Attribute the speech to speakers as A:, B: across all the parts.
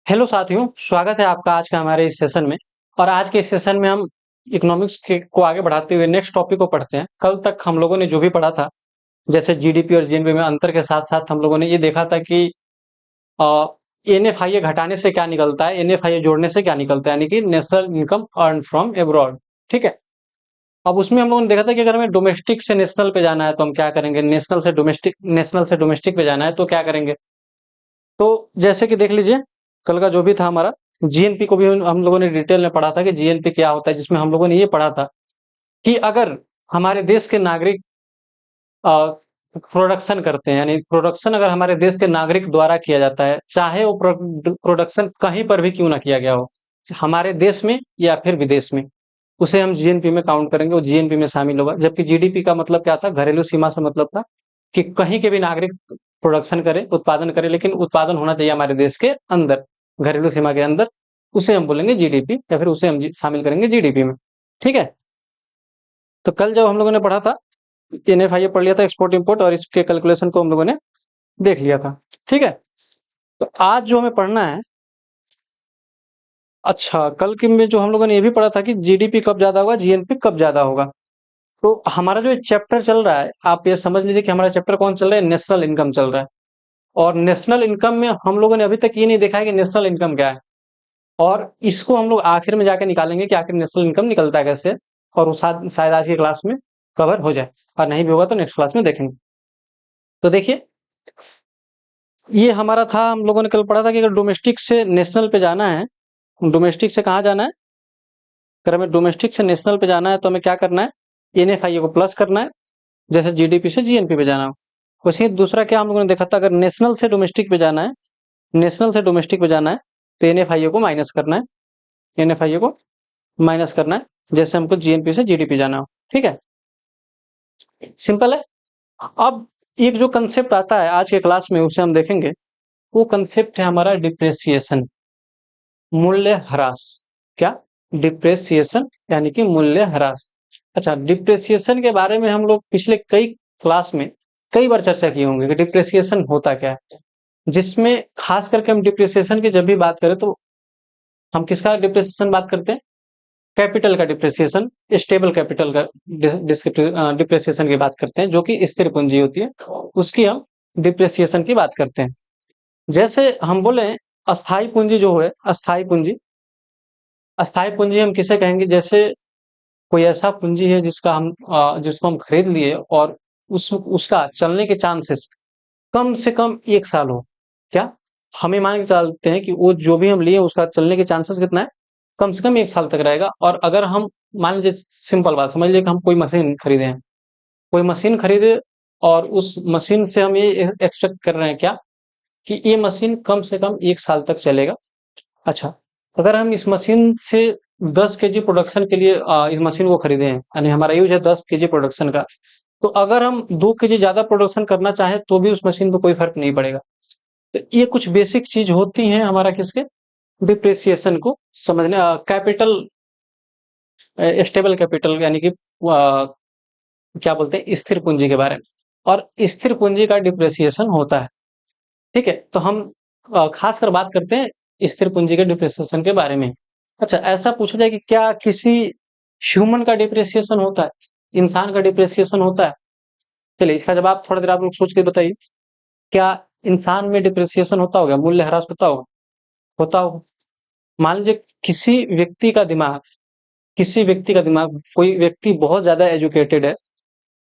A: Hello साथियों, स्वागत है आपका आज का हमारे इस सेशन में। और आज के इस सेशन में हम इकोनॉमिक्स के को आगे बढ़ाते हुए नेक्स्ट टॉपिक को पढ़ते हैं। कल तक हम लोगों ने जो भी पढ़ा था, जैसे जीडीपी और जीएनपी में अंतर के साथ साथ हम लोगों ने ये देखा था कि एनएफआईए घटाने से क्या निकलता है, एनएफआईए जोड़ने से क्या निकलता है, यानी कि national income earn from abroad. ठीक है। अब उसमें हम लोगों ने देखा था कि अगर हमें डोमेस्टिक से नेशनल पे जाना है तो हम क्या करेंगे, नेशनल से डोमेस्टिक पे जाना है तो क्या करेंगे। तो जैसे कि देख लीजिए, कल का जो भी था हमारा जीएनपी को भी हम लोगों ने डिटेल में पढ़ा था कि जीएनपी क्या होता है, जिसमें हम लोगों ने ये पढ़ा था कि अगर हमारे देश के नागरिक प्रोडक्शन करते हैं, यानी प्रोडक्शन अगर हमारे देश के नागरिक द्वारा किया जाता है, चाहे वो प्रोडक्शन कहीं पर भी क्यों ना किया गया हो, हमारे देश में या फिर विदेश में, उसे हम जीएनपी में काउंट करेंगे, वो जीएनपी में शामिल होगा। जबकि जीडीपी का मतलब क्या था, घरेलू सीमा से मतलब था कि कहीं के भी नागरिक प्रोडक्शन करे, उत्पादन करे, लेकिन उत्पादन होना चाहिए हमारे देश के अंदर, घरेलू सीमा के अंदर। उसे हम बोलेंगे जीडीपी, या फिर उसे हम शामिल करेंगे जीडीपी में। ठीक है। तो कल जब हम लोगों ने पढ़ा था, एनएफआईए पढ़ लिया था, एक्सपोर्ट इंपोर्ट, और इसके कैलकुलेशन को हम लोगों ने देख लिया था। ठीक है। तो आज जो हमें पढ़ना है, अच्छा, कल के में जो हम लोगों ने ये भी पढ़ा था कि जीडीपी कब ज्यादा होगा, जीएनपी कब ज्यादा होगा। तो हमारा जो चैप्टर चल रहा है, आप ये समझ लीजिए कि हमारा चैप्टर कौन चल रहा है, नेशनल इनकम चल रहा है। और नेशनल इनकम में हम लोगों ने अभी तक ये नहीं देखा है कि नेशनल इनकम क्या है, और इसको हम लोग आखिर में जाकर निकालेंगे कि आखिर नेशनल इनकम निकलता है कैसे। और वो शायद आज की क्लास में कवर हो जाए, और नहीं भी होगा तो नेक्स्ट क्लास में देखेंगे। तो देखिए, ये हमारा था, हम लोगों ने कल पढ़ा था कि अगर डोमेस्टिक से नेशनल पे जाना है, डोमेस्टिक से कहाँ जाना है, अगर हमें डोमेस्टिक से नेशनल पे जाना है तो हमें क्या करना है, एनएफआईए को प्लस करना है, जैसे जीडीपी से जीएनपी पे जाना हो। वैसे ही दूसरा क्या हम लोगों ने देखा था, अगर नेशनल से डोमेस्टिक पे जाना है, नेशनल से डोमेस्टिक पे जाना है तो एनएफआईए को माइनस करना है, एनएफआईए को माइनस करना है, जैसे हमको जीएनपी से जीडीपी जाना हो। ठीक है, सिंपल है। अब एक जो कंसेप्ट आता है आज के क्लास में, उसे हम देखेंगे। वो कंसेप्ट है हमारा डिप्रेसिएशन, मूल्य ह्रास। क्या? डिप्रेसिएशन, यानी कि मूल्य ह्रास। अच्छा, डिप्रेसिएशन के बारे में हम लोग पिछले कई क्लास में कई बार चर्चा किए होंगे कि डिप्रेसिएशन होता क्या है। जिसमें खास करके हम डिप्रेसिएशन की जब भी बात करें तो हम किसका डिप्रेसिएशन बात करते हैं, कैपिटल का डिप्रेसिएशन, स्टेबल कैपिटल का डिप्रेसिएशन की बात करते हैं, जो कि स्थिर पूंजी होती है, उसकी हम डिप्रेसिएशन की बात करते हैं। जैसे हम बोले अस्थाई पूंजी जो है, अस्थाई पूंजी, अस्थाई पूंजी हम किसे कहेंगे, जैसे कोई ऐसा पूंजी है जिसको हम खरीद लिए और उसका चलने के चांसेस कम से कम 1 साल हो। क्या? हमें मान के चलते हैं कि वो जो भी हम लिए उसका चलने के चांसेस कितना है, कम से कम 1 साल तक रहेगा। और अगर हम मान लीजिए, सिंपल बात समझ लीजिए कि हम कोई मशीन खरीदे हैं, कोई मशीन खरीदे, और उस मशीन से हम ये एक्सपेक्ट कर रहे हैं क्या, कि ये मशीन कम से कम 1 साल तक चलेगा। अच्छा, अगर हम इस मशीन से 10 केजी प्रोडक्शन के लिए इस मशीन को खरीदे हैं, यानी हमारा यूज है 10 केजी प्रोडक्शन का, तो अगर हम 2 केजी ज्यादा प्रोडक्शन करना चाहें तो भी उस मशीन पर कोई फर्क नहीं पड़ेगा। तो ये कुछ बेसिक चीज होती हैं हमारा किसके, डिप्रिसिएशन को समझने, कैपिटल, स्टेबल कैपिटल, यानी कि क्या बोलते हैं, स्थिर पूंजी के बारे में। और स्थिर पूंजी का डिप्रिसिएशन होता है। ठीक है, तो हम खास कर बात करते हैं स्थिर पूंजी के डिप्रिसिएशन के बारे में। अच्छा, ऐसा पूछा जाए कि क्या किसी ह्यूमन का डिप्रिसिएशन होता है, इंसान का डिप्रिसिएशन होता है। चलिए, इसका जवाब थोड़ा देर आप लोग सोच के बताइए। क्या इंसान में डिप्रिसिएशन होता होगा, मूल्य ह्रास होता होगा? होता होगा। मान लीजिए किसी व्यक्ति का दिमाग, कोई व्यक्ति बहुत ज्यादा एजुकेटेड है,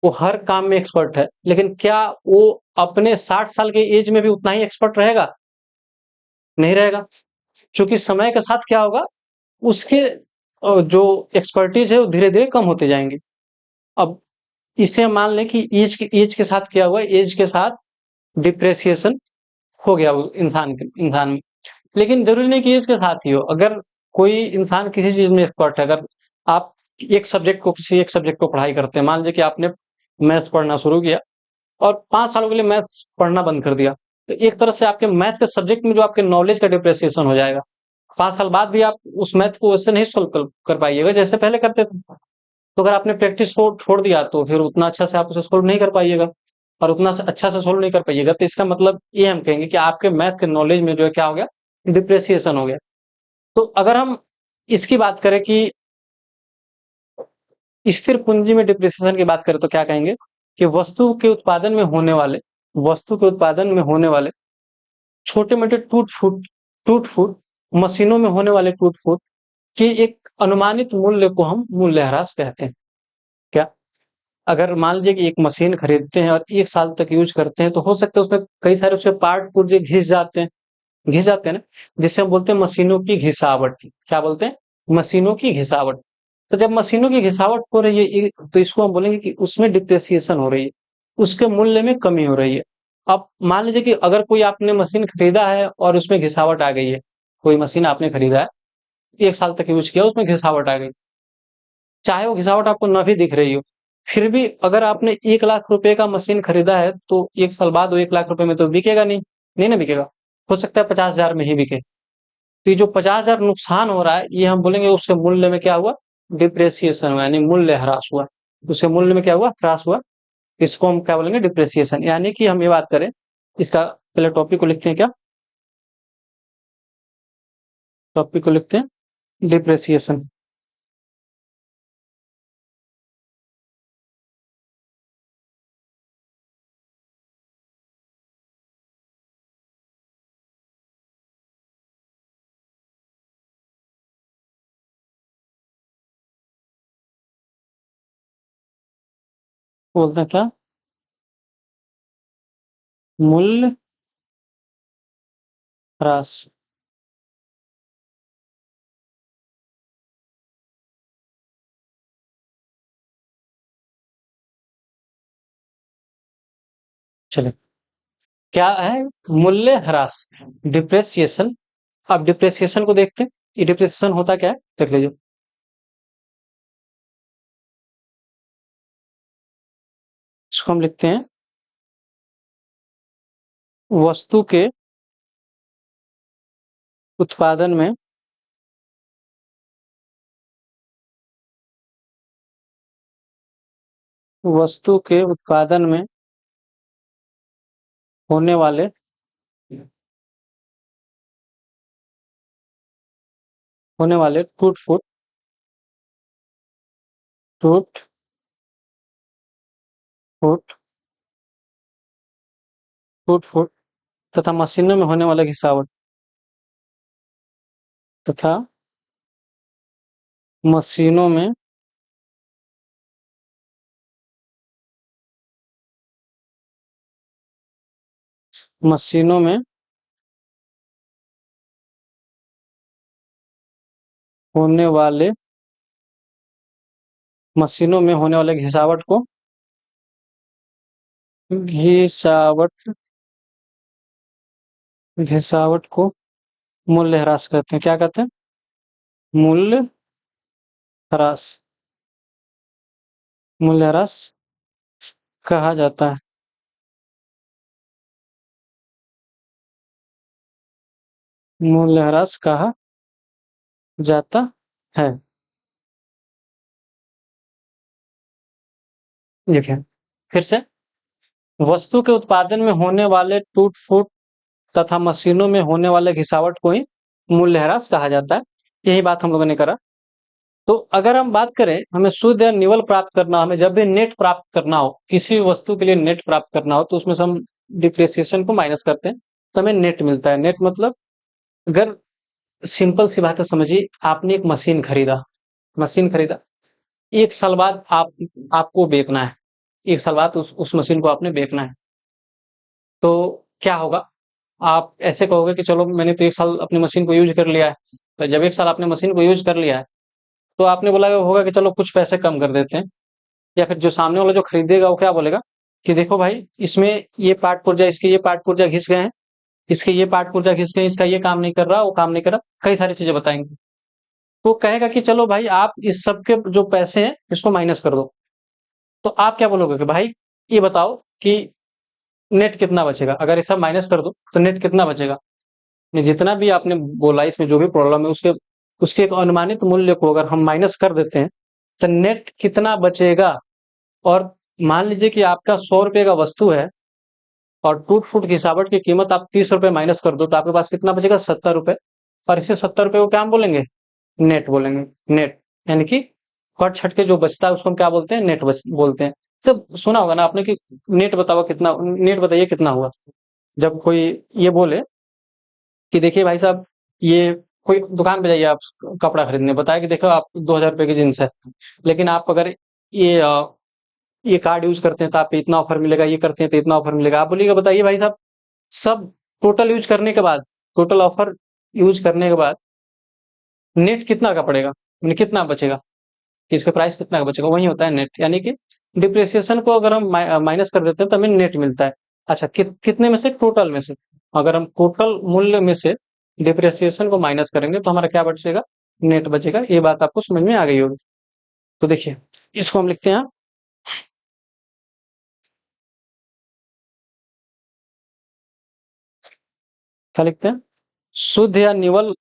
A: वो हर काम में एक्सपर्ट है, लेकिन क्या वो अपने 60 साल के एज में भी उतना ही एक्सपर्ट रहेगा? नहीं रहेगा। क्योंकि समय के साथ क्या होगा, उसके जो एक्सपर्टीज है वो धीरे धीरे कम होते जाएंगे। अब इसे मान लें कि एज के साथ क्या हुआ, एज के साथ डिप्रेसिएशन हो गया वो इंसान में। लेकिन जरूरी नहीं कि एज के साथ ही हो। अगर कोई इंसान किसी चीज में एक्सपर्ट है, अगर आप किसी एक सब्जेक्ट को पढ़ाई करते हैं, मान लीजिए कि आपने मैथ्स पढ़ना शुरू किया और 5 सालों के लिए मैथ्स पढ़ना बंद कर दिया, तो एक तरह से आपके मैथ के सब्जेक्ट में जो आपके नॉलेज का डिप्रेसिएशन हो जाएगा। 5 साल बाद भी आप उस मैथ को वैसे नहीं सोल्व कर पाइएगा जैसे पहले करते थे। तो अगर आपने प्रैक्टिस छोड़ दिया तो फिर उतना अच्छा से आप उसे सोल्व नहीं कर पाइएगा, और उतना अच्छा से सोल्व नहीं कर पाइएगा, तो इसका मतलब ये हम कहेंगे कि आपके मैथ के नॉलेज में जो है क्या हो गया, डिप्रेसिएशन हो गया। तो अगर हम इसकी बात करें कि स्थिर पूंजी में डिप्रिसिएशन की बात करें तो क्या कहेंगे कि वस्तु के उत्पादन में होने वाले छोटे मोटे टूट फूट मशीनों में होने वाले टूट फूट के एक अनुमानित मूल्य को हम मूल्यह्रास कहते हैं। क्या, अगर मान लीजिए कि एक मशीन खरीदते हैं और 1 साल तक यूज करते हैं तो हो सकता है उसमें कई सारे उसके पार्ट पुर्जे घिस जाते हैं ना, जिससे हम बोलते हैं मशीनों की घिसावट। क्या बोलते हैं? मशीनों की घिसावट। तो जब मशीनों की घिसावट हो रही है तो इसको हम बोलेंगे कि उसमें डिप्रेसिएशन हो रही है, उसके मूल्य में कमी हो रही है। अब मान लीजिए कि अगर कोई आपने मशीन खरीदा है और उसमें घिसावट आ गई है, कोई मशीन आपने खरीदा है, 1 साल तक यूज किया, उसमें घिसावट आ गई, चाहे वो घिसावट आपको न भी दिख रही हो, फिर भी अगर आपने 1 लाख रुपए का मशीन खरीदा है तो 1 साल बाद वो 1 लाख रुपए में तो बिकेगा नहीं, नहीं ना बिकेगा। हो सकता है 50,000 में ही बिके। तो ये जो 50,000 नुकसान हो रहा है, ये हम बोलेंगे उसके मूल्य में क्या हुआ? डिप्रेसिएशन हुआ, यानी मूल्य ह्रास हुआ। उसके मूल्य में क्या हुआ? ह्रास हुआ। इसको हम क्या बोलेंगे? डिप्रेसिएशन। यानी कि हम ये बात करें, इसका पहले टॉपिक को लिखते हैं। क्या टॉपिक को लिखते हैं? डिप्रेसिएशन। बोलते हैं क्या? मूल्य ह्रास। चलिए, क्या है? मूल्य ह्रास, डिप्रेसिएशन। अब डिप्रेसिएशन को देखते हैं, ये डिप्रेसिएशन होता क्या है, देख लीजिए। इसको हम लिखते हैं वस्तु के उत्पादन में वस्तु के उत्पादन में होने वाले टूट फूट टूट फूट टूट फूट तथा मशीनों में होने वाला घिसावट तथा मशीनों में मशीनों में होने वाले मशीनों में होने वाले घिसावट घिसावट को मूल्य ह्रास कहते हैं। क्या कहते हैं? मूल्य ह्रास। मूल्य ह्रास कहा जाता है। मूल्य ह्रास कहा जाता है। देखिए फिर से, वस्तु के उत्पादन में होने वाले टूट फूट तथा मशीनों में होने वाले घिसावट को ही मूल्यह्रास कहा जाता है। यही बात हम लोगों ने करा। तो अगर हम बात करें, हमें शुद्ध या निवल प्राप्त करना, हमें जब भी नेट प्राप्त करना हो, किसी भी वस्तु के लिए नेट प्राप्त करना हो, तो उसमें से हम डिप्रेसिएशन को माइनस करते हैं तो हमें नेट मिलता है। नेट मतलब, अगर सिंपल सी बात है, समझिए आपने एक मशीन खरीदा, 1 साल बाद आपको बेचना है। 1 साल बाद उस मशीन को आपने बेचना है, तो क्या होगा? आप ऐसे कहोगे कि चलो मैंने तो 1 साल अपनी मशीन को यूज कर लिया है। तो जब 1 साल आपने मशीन को यूज कर लिया है, तो आपने बोला होगा कि चलो कुछ पैसे कम कर देते हैं। या फिर जो सामने वाला जो खरीदेगा वो क्या बोलेगा कि देखो भाई, इसमें ये पार्ट पुर्जा, इसके ये पार्ट पुर्जा घिस गए हैं, इसके ये पार्ट पुर्जा घिस गए, इसका ये काम नहीं कर रहा, वो काम नहीं कर रहा, कई सारी चीजें बताएंगे। तो कहेगा कि चलो भाई, आप इस सब के जो पैसे हैं इसको माइनस कर दो। तो आप क्या बोलोगे कि भाई ये बताओ कि नेट कितना बचेगा? अगर ये सब माइनस कर दो तो नेट कितना बचेगा? ने जितना भी आपने बोला, इसमें जो भी प्रॉब्लम है, उसके उसके एक अनुमानित मूल्य को अगर हम माइनस कर देते हैं तो नेट कितना बचेगा? और मान लीजिए कि आपका 100 रुपए का वस्तु है, और टूट फूट की हिसाबट की कीमत आप 30 रुपए माइनस कर दो तो आपके पास कितना बचेगा, 70 रुपए। और इसे 70 रुपए को क्या हम बोलेंगे, नेट बोलेंगे। नेट यानी कि कट छट के जो बचता है उसको हम क्या बोलते हैं, नेट बच बोलते हैं। सब सुना होगा ना आपने कि नेट बताओ कितना, नेट बताइए कितना हुआ। जब कोई ये बोले कि देखिए भाई साहब, ये कोई दुकान पे जाइए आप कपड़ा खरीदने, बताया कि देखो आप 2000 रुपए की जींस है, लेकिन आप अगर ये ये कार्ड यूज करते हैं तो आप पे इतना ऑफर मिलेगा, ये करते हैं तो इतना ऑफर मिलेगा, आप बोलिएगा बताइए भाई साहब, सब टोटल यूज करने के बाद, टोटल ऑफर यूज करने के बाद नेट कितना का पड़ेगा, यानी कितना बचेगा, कि इसका प्राइस कितना का बचेगा, वही होता है नेट। यानी कि डिप्रिसिएशन को अगर हम माइनस कर देते हैं तो हमें नेट मिलता है। अच्छा कितने में से, टोटल में से। अगर हम टोटल मूल्य में से डिप्रिसिएशन को माइनस करेंगे तो हमारा क्या बचेगा, नेट बचेगा। ये बात आपको समझ में आ गई होगी। तो देखिए इसको हम लिखते हैं, क्या लिखते हैं, शुद्ध या निवल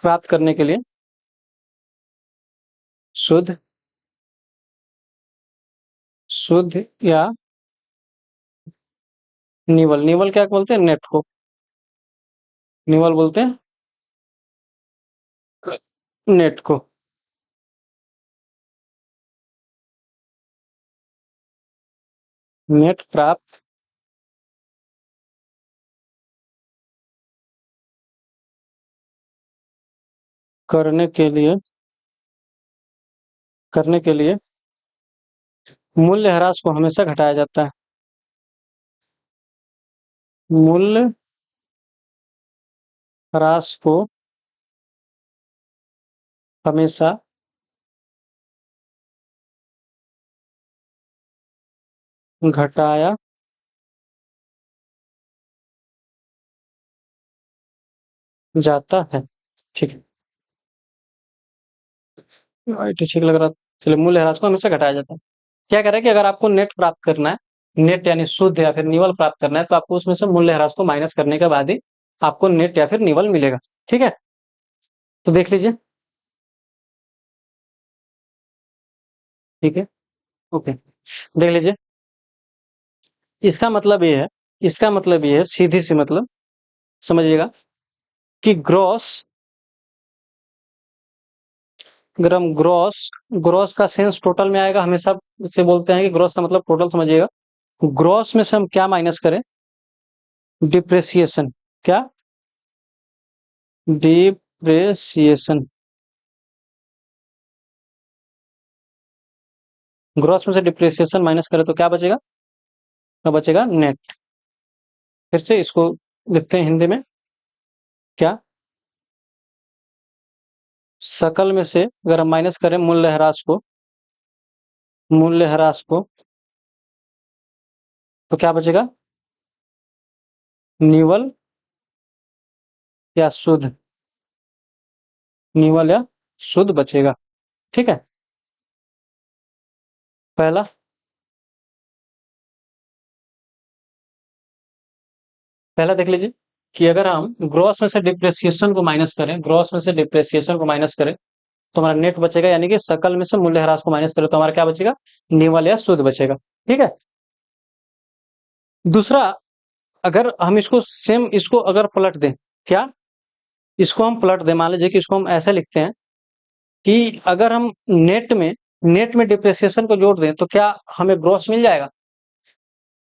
A: प्राप्त करने के लिए, शुद्ध, शुद्ध या निवल, निवल क्या बोलते हैं, नेट को निवल बोलते हैं, नेट को। नेट प्राप्त करने के लिए, करने के लिए मूल्यह्रास को हमेशा घटाया जाता है। मूल्य ह्रास को हमेशा घटाया जाता है। ठीक है, राइट, ठीक लग रहा। चलिए, मूल्य ह्रास को हमेशा घटाया जाता है। क्या कह रहा है कि अगर आपको नेट प्राप्त करना है, नेट यानी शुद्ध या फिर निवल प्राप्त करना है, तो आपको उसमें से मूल्य ह्रास को माइनस करने के बाद ही आपको नेट या फिर निवल मिलेगा। ठीक है, तो देख लीजिए। ठीक है, ओके, देख लीजिए। इसका मतलब ये है, इसका मतलब ये है, सीधी सी मतलब समझिएगा, कि ग्रॉस, अगर हम ग्रॉस, ग्रॉस का सेंस टोटल में आएगा हमेशा। से बोलते हैं कि ग्रॉस का मतलब टोटल समझिएगा। ग्रॉस में से हम क्या माइनस करें, डिप्रेसिएशन। क्या, डिप्रेसिएशन। ग्रॉस में से डिप्रेसिएशन माइनस करें तो क्या बचेगा, क्या बचेगा, नेट। फिर से इसको लिखते हैं हिंदी में, क्या, सकल में से अगर हम माइनस करें मूल्यह्रास को, मूल्यह्रास को, तो क्या बचेगा, निवल या शुद्ध, निवल या शुद्ध बचेगा। ठीक है, पहला, पहला देख लीजिए कि अगर हम ग्रॉस में से डिप्रेसिएशन को माइनस करें, ग्रॉस में से डिप्रेसिएशन को माइनस करें तो हमारा नेट बचेगा, यानी कि सकल में से मूल्यह्रास को माइनस करें तो हमारा क्या बचेगा, निवल या शुद्ध बचेगा। ठीक है, दूसरा, अगर हम इसको सेम, इसको अगर पलट दें, क्या, इसको हम पलट दें, मान लीजिए कि इसको हम ऐसे लिखते हैं कि अगर हम नेट में, नेट में डिप्रेसिएशन को जोड़ दें तो क्या हमें ग्रॉस मिल जाएगा।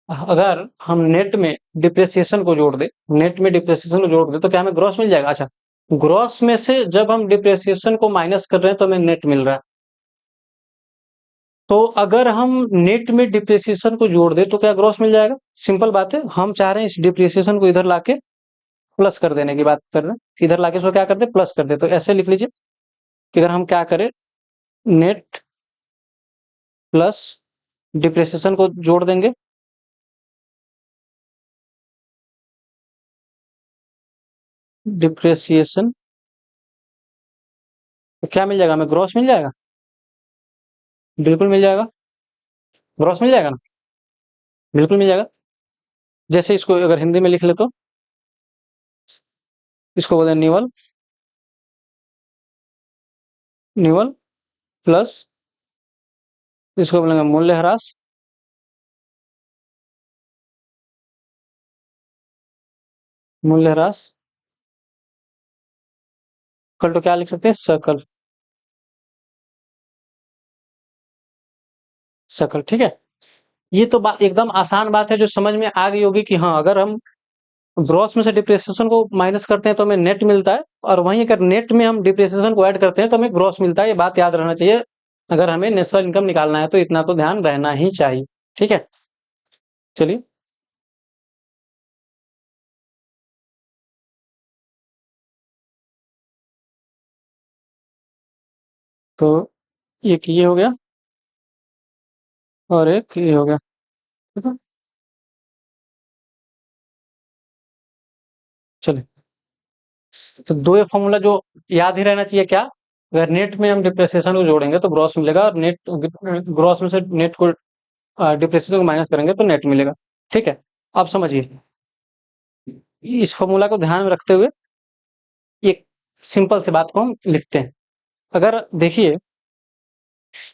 A: अगर हम नेट में डिप्रेसिएशन को जोड़ दें, नेट में डिप्रेसिएशन को जोड़ दें तो क्या हमें ग्रॉस मिल जाएगा। अच्छा, ग्रॉस में से जब हम डिप्रेसिएशन को माइनस कर रहे हैं तो हमें नेट मिल रहा है। तो अगर हम नेट में डिप्रेसिएशन को जोड़ दें तो क्या ग्रॉस मिल जाएगा। सिंपल बात है, हम चाह रहे हैं इस डिप्रेसिएशन को इधर लाके प्लस कर देने की बात कर रहे हैं, इधर लाके इसको क्या कर दे, प्लस कर दे। तो ऐसे लिख लीजिए कि अगर हम क्या करें, नेट प्लस डिप्रेसिएशन को जोड़ देंगे, डिप्रेसिएशन, तो क्या मिल जाएगा, हमें ग्रॉस मिल जाएगा, बिल्कुल मिल जाएगा, ग्रॉस मिल जाएगा ना, बिल्कुल मिल जाएगा। जैसे इसको अगर हिंदी में लिख ले तो इसको बोलते हैं निवल, निवल प्लस, इसको बोलेंगे मूल्यह्रास, मूल्यह्रास इक्वल टू क्या लिख सकते हैं, सकल। सकल, ठीक है। ये तो बात एकदम आसान बात है, जो समझ में आ गई होगी कि हाँ, अगर हम ग्रॉस में से डिप्रिसिएशन को माइनस करते हैं तो हमें नेट मिलता है, और वहीं अगर नेट में हम डिप्रिसिएशन को ऐड करते हैं तो हमें ग्रॉस मिलता है। ये बात याद रहना चाहिए, अगर हमें नेशनल इनकम निकालना है तो इतना तो ध्यान रहना ही चाहिए, ठीक है। चलिए, तो एक ये हो गया और एक ये हो गया, ठीक है। चलिए, तो दो ये फॉर्मूला जो याद ही रहना चाहिए, क्या, अगर नेट में हम डिप्रिसिएशन को जोड़ेंगे तो ग्रॉस मिलेगा, और नेट ग्रॉस में से नेट को डिप्रिसिएशन को माइनस करेंगे तो नेट मिलेगा, ठीक है। अब समझिए, इस फॉर्मूला को ध्यान में रखते हुए एक सिंपल सी बात को हम लिखते हैं। अगर देखिए,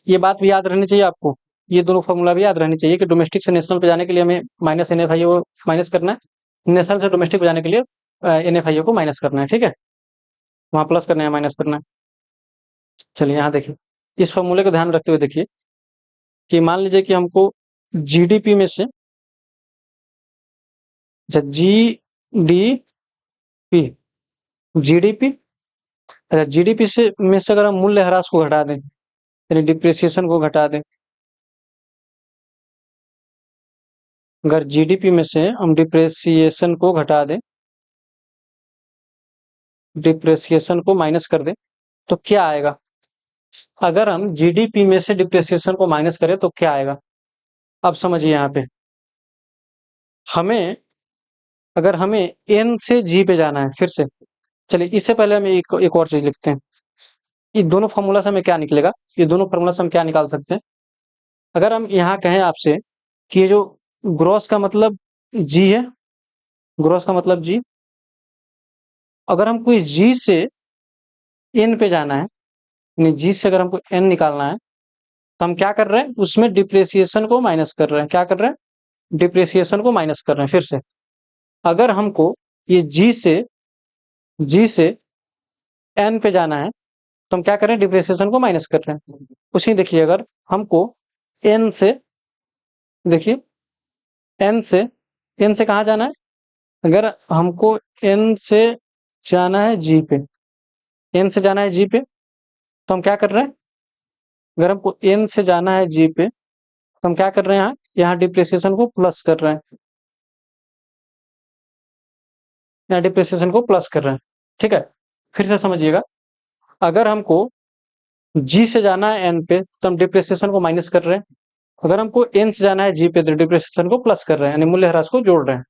A: ये बात भी याद रहनी चाहिए आपको, ये दोनों फॉर्मूला भी याद रहनी चाहिए कि डोमेस्टिक से नेशनल पे जाने के लिए हमें minus N F I O minus करना है, नेशनल से डोमेस्टिक पे जाने के लिए एन एफ आई ओ को माइनस करना है, ठीक है। वहाँ प्लस करना है, माइनस करना है। चलिए, यहाँ देखिए, इस फॉर्मूले को ध्यान रखते हुए देखिए कि मान लीजिए कि हमको जीडीपी में से, अच्छा, डी पी, जीडीपी, अच्छा, जीडीपी से अगर हम मूल्य ह्रास को घटा दें, यानी डिप्रिसिएशन को घटा दें, अगर जीडीपी में से हम डिप्रिसिएशन को घटा दें, डिप्रिसिएशन को माइनस कर दें, तो क्या आएगा। अगर हम जीडीपी में से डिप्रिसिएशन को माइनस करें तो क्या आएगा। अब समझिए, यहाँ पे हमें, अगर हमें एन से जी पे जाना है फिर से, चलिए इससे पहले हम एक और चीज लिखते हैं। ये दोनों फॉर्मूला से हमें क्या निकलेगा, ये दोनों फॉर्मूला से हम क्या निकाल सकते हैं। अगर हम यहाँ कहें आपसे कि ये जो ग्रॉस का मतलब जी है, ग्रॉस का मतलब जी, अगर हमको इस जी से एन पे जाना है, यानी जी से अगर हमको एन निकालना है, तो हम क्या कर रहे हैं, उसमें डिप्रिसिएशन को माइनस कर रहे हैं। क्या कर रहे हैं, डिप्रिसिएशन को माइनस कर रहे हैं। फिर से, अगर हमको ये जी से एन पे जाना है, तो हम क्या करें, डिप्रिसिएशन को माइनस कर रहे हैं। उसी देखिए, अगर हमको एन से, देखिए, एन से एन से कहाँ जाना है, अगर हमको एन से जाना है जी पे, एन से जाना है जी पे, तो हम क्या कर रहे हैं, अगर हमको एन से जाना है जी पे, तो हम क्या कर रहे हैं, यहाँ डिप्रिसिएशन को प्लस कर रहे हैं, यहाँ डिप्रिसिएशन को प्लस कर रहे हैं, ठीक है। फिर से समझिएगा, अगर हमको जी से जाना है एन पे, तो हम डिप्रिसिएशन को माइनस कर रहे हैं। अगर हमको एन से जाना है जी पे, तो डिप्रिसिएशन को प्लस कर रहे हैं, यानी मूल्य ह्रास को जोड़ रहे हैं।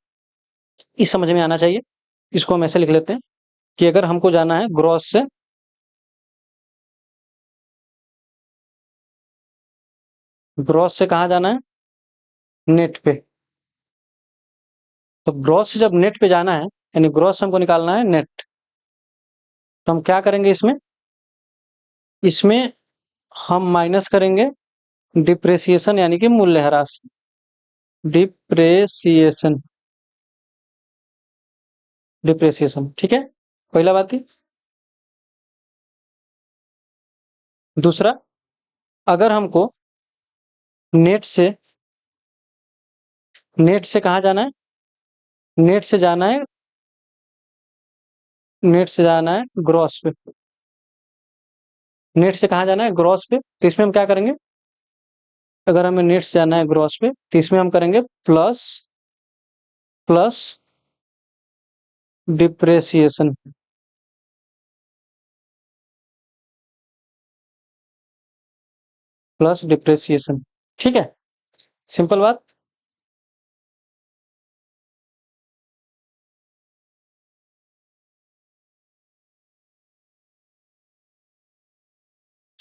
A: इस समझ में आना चाहिए। इसको हम ऐसे लिख लेते हैं कि अगर हमको जाना है ग्रॉस से कहाँ जाना है, नेट पे। तो ग्रॉस से जब नेट पे जाना है, यानी ग्रॉस हमको निकालना है नेट, तो हम क्या करेंगे, इसमें इसमें हम माइनस करेंगे डिप्रेसिएशन, यानी कि मूल्यह्रास, डिप्रेसिएशन, डिप्रेसिएशन, ठीक है। पहला बात ही। दूसरा, अगर हमको नेट से कहाँ जाना है, नेट से जाना है नेट से जाना है ग्रॉस पे, नेट से कहाँ जाना है, ग्रॉस पे। तो इसमें हम क्या करेंगे, अगर हमें नेट से जाना है ग्रॉस पे, तो इसमें हम करेंगे plus plus depreciation, plus depreciation, ठीक है। सिंपल बात।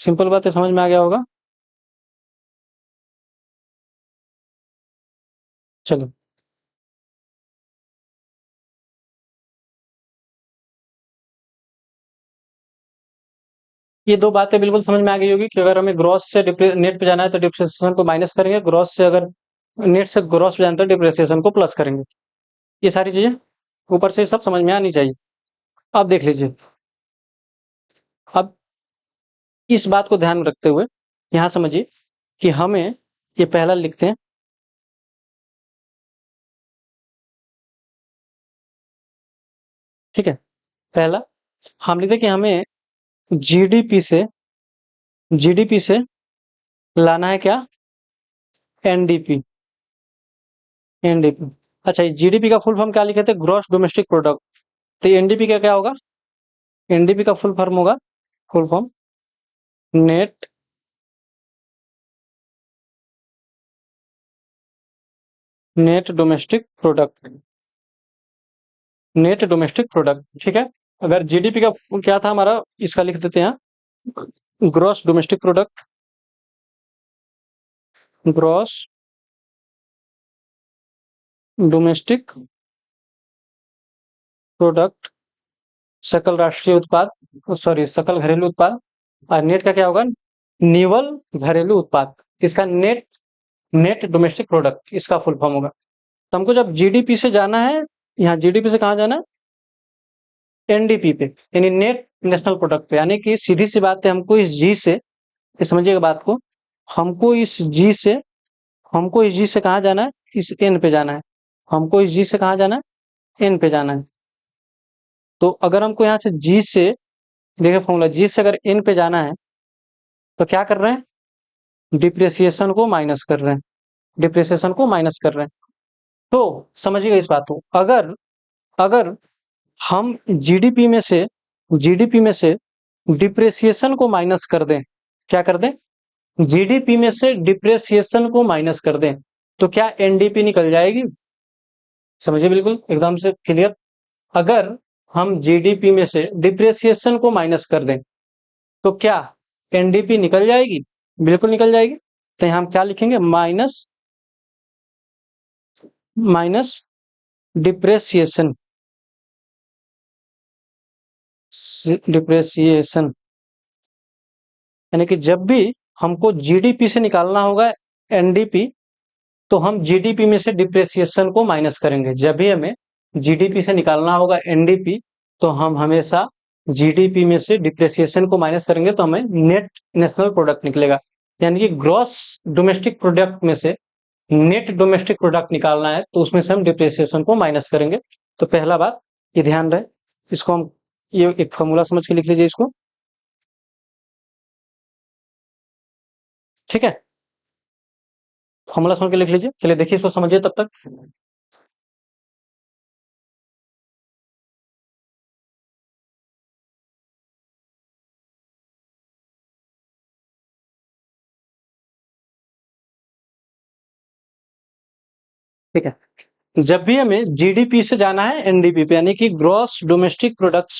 A: सिंपल बात है, समझ में आ गया होगा। चलो, ये दो बातें बिल्कुल समझ में आ गई होगी कि अगर हमें ग्रॉस से नेट पे जाना है तो डिप्रेसिएशन को माइनस करेंगे, ग्रॉस से अगर नेट से ग्रॉस पे जाना है तो डिप्रेसिएशन को प्लस करेंगे। ये सारी चीजें ऊपर से सब समझ में आनी चाहिए। अब देख लीजिए, अब इस बात को ध्यान में रखते हुए यहाँ समझिए कि हमें ये पहला लिखते हैं, ठीक है। पहला हम लिखते हैं कि हमें जीडीपी से लाना है क्या, एनडीपी। एनडीपी, अच्छा, जीडीपी का फुल फॉर्म क्या लिखे थे, ग्रॉस डोमेस्टिक प्रोडक्ट। तो एनडीपी का क्या होगा, एनडीपी का फुल फॉर्म होगा, full form net net domestic product. Net domestic product, ठीक है। अगर जीडीपी का क्या था हमारा, इसका लिख देते हैं, gross domestic product. Gross domestic product, सकल राष्ट्रीय उत्पाद, सॉरी सकल घरेलू उत्पाद। और नेट का क्या होगा, निवल घरेलू उत्पाद। इसका नेट नेट डोमेस्टिक प्रोडक्ट इसका फुल फॉर्म होगा। तो हमको जब जीडीपी से जाना है, यहाँ जीडीपी से कहाँ जाना है, एनडीपी पे, यानी नेट नेशनल प्रोडक्ट पे। यानी कि सीधी सी बात है, हमको इस जी से, ये समझिएगा बात को, हमको इस जी से हमको इस जी से कहाँ जाना है, इस एन पे जाना है। हमको इस जी से कहाँ जाना है, एन पे जाना है। तो अगर हमको यहाँ से जी से, देखिए फॉर्मूला, जी से अगर एन पे जाना है तो क्या कर रहे हैं, डिप्रिसिएशन को माइनस कर रहे हैं, डिप्रिसिएशन को माइनस कर रहे हैं। तो समझिएगा इस बात को, अगर अगर हम जीडीपी में से डिप्रिसिएशन को माइनस कर दें, क्या कर दें, जीडीपी में से डिप्रिसिएशन को माइनस कर दें, तो क्या एनडीपी निकल जाएगी। समझिए बिल्कुल एकदम से क्लियर। अगर हम जीडीपी में से डिप्रिसिएशन को माइनस कर दें तो क्या एनडीपी निकल जाएगी, बिल्कुल निकल जाएगी। तो यहां हम क्या लिखेंगे, माइनस डिप्रेसिएशन, डिप्रेसिएशन। यानी कि जब भी हमको जीडीपी से निकालना होगा एनडीपी, तो हम जीडीपी में से डिप्रेसिएशन को माइनस करेंगे। जब भी हमें जीडीपी से निकालना होगा एनडीपी, तो हम हमेशा जीडीपी में से डिप्रेसिएशन को माइनस करेंगे, तो हमें नेट नेशनल प्रोडक्ट निकलेगा। यानी कि ग्रॉस डोमेस्टिक प्रोडक्ट में से नेट डोमेस्टिक प्रोडक्ट निकालना है, तो उसमें से हम डिप्रेसिएशन को माइनस करेंगे। तो पहला बात ये ध्यान रहे, इसको हम ये एक फॉर्मूला समझ के लिख लीजिए इसको, ठीक है। फॉर्मूला समझ के लिख लीजिए, चलिए देखिए इसको समझिए तब तक। ठीक है, जब भी हमें जीडीपी से जाना है एनडीपी पे, यानी कि ग्रॉस डोमेस्टिक प्रोडक्ट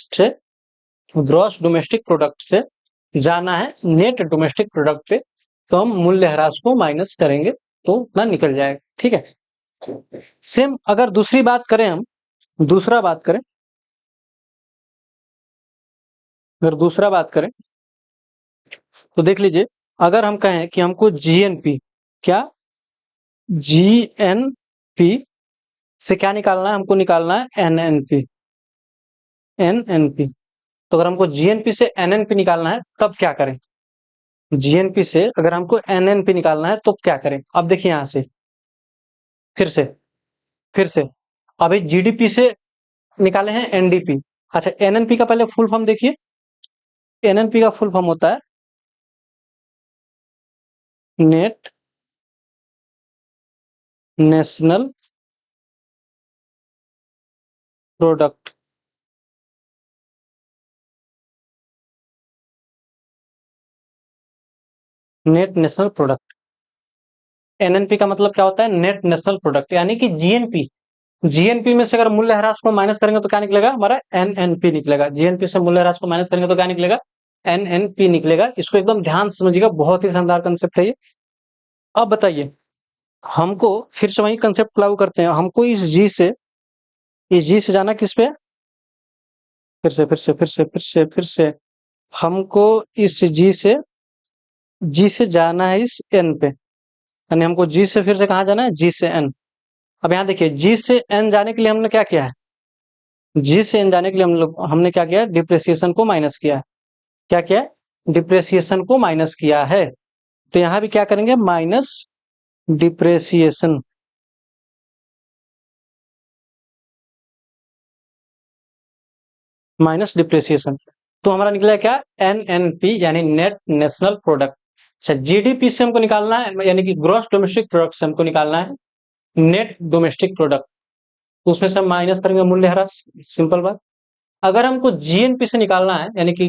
A: से जाना है नेट डोमेस्टिक प्रोडक्ट पे, तो हम मूल्यह्रास को माइनस करेंगे तो उतना निकल जाएगा, ठीक है। सेम अगर दूसरी बात करें, हम दूसरा बात करें, अगर दूसरा बात करें तो देख लीजिए, अगर हम कहें कि हमको जीएनपी, क्या, जीएनपी से क्या निकालना है, हमको निकालना है एनएनपी। एनएनपी, तो अगर हमको जीएनपी से एनएनपी निकालना है तब क्या करें, जीएनपी से अगर हमको एनएनपी निकालना है तो क्या करें। अब देखिए यहां से फिर से फिर से अभी जीडीपी से निकाले हैं एनडीपी। अच्छा, एनएनपी का पहले फुल फॉर्म देखिए, एनएनपी का फुल फॉर्म होता है net national product. Net national product, NNP का मतलब क्या होता है, नेट नेशनल प्रोडक्ट। यानी कि जीएनपी, जीएनपी में से अगर मूल्यह्रास को माइनस करेंगे तो क्या निकलेगा, हमारा एनएनपी निकलेगा। जीएनपी से मूल्यह्रास को माइनस करेंगे तो क्या निकलेगा, एनएनपी निकलेगा। इसको एकदम ध्यान से समझिएगा, बहुत ही शानदार कंसेप्ट है ये। अब बताइए, हमको फिर से वही कंसेप्ट लागू करते हैं, हमको इस जी से जाना किस पे, फिर से हमको इस जी से जाना है इस एन पे। यानी हमको जी से फिर से कहाँ जाना है, जी से एन। अब यहाँ देखिए, जी से एन जाने के लिए हमने क्या किया है, जी से एन जाने के लिए हमने क्या किया, डिप्रेसिएशन को माइनस किया है। क्या किया है, डिप्रेसिएशन को माइनस किया है। तो यहां भी क्या करेंगे, माइनस डिप्रेसिएशन। माइनस डिप्रेसिएशन, तो हमारा निकला क्या, एनएनपी यानी नेट नेशनल प्रोडक्ट। अच्छा, जीडीपी से हमको निकालना है, यानी कि ग्रॉस डोमेस्टिक प्रोडक्ट से हमको निकालना है नेट डोमेस्टिक प्रोडक्ट। तो उसमें से हम माइनस करेंगे मूल्यह्रास, सिंपल बात। अगर हमको जीएनपी से निकालना है, यानी कि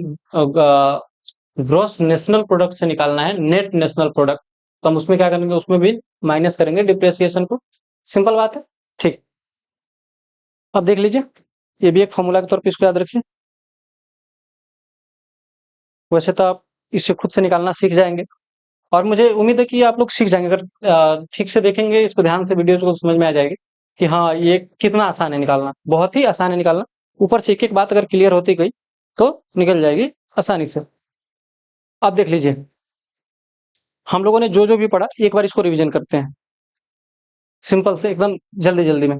A: ग्रॉस नेशनल प्रोडक्ट से निकालना है नेट नेशनल प्रोडक्ट, तो हम उसमें क्या करेंगे, उसमें भी माइनस करेंगे डिप्रेसिएशन को। सिंपल बात है, ठीक। अब देख लीजिए, ये भी एक फॉर्मूला के तौर पर इसको याद रखिए। वैसे तो आप इसे खुद से निकालना सीख जाएंगे, और मुझे उम्मीद है कि आप लोग सीख जाएंगे। अगर ठीक से देखेंगे इसको, ध्यान से वीडियो को, समझ में आ जाएगी कि हाँ ये कितना आसान है निकालना। बहुत ही आसान है निकालना, ऊपर से एक एक बात अगर क्लियर होती गई तो निकल जाएगी आसानी से। अब देख लीजिए, हम लोगों ने जो जो भी पढ़ा, एक बार इसको रिवीजन करते हैं सिंपल से एकदम, जल्दी जल्दी में।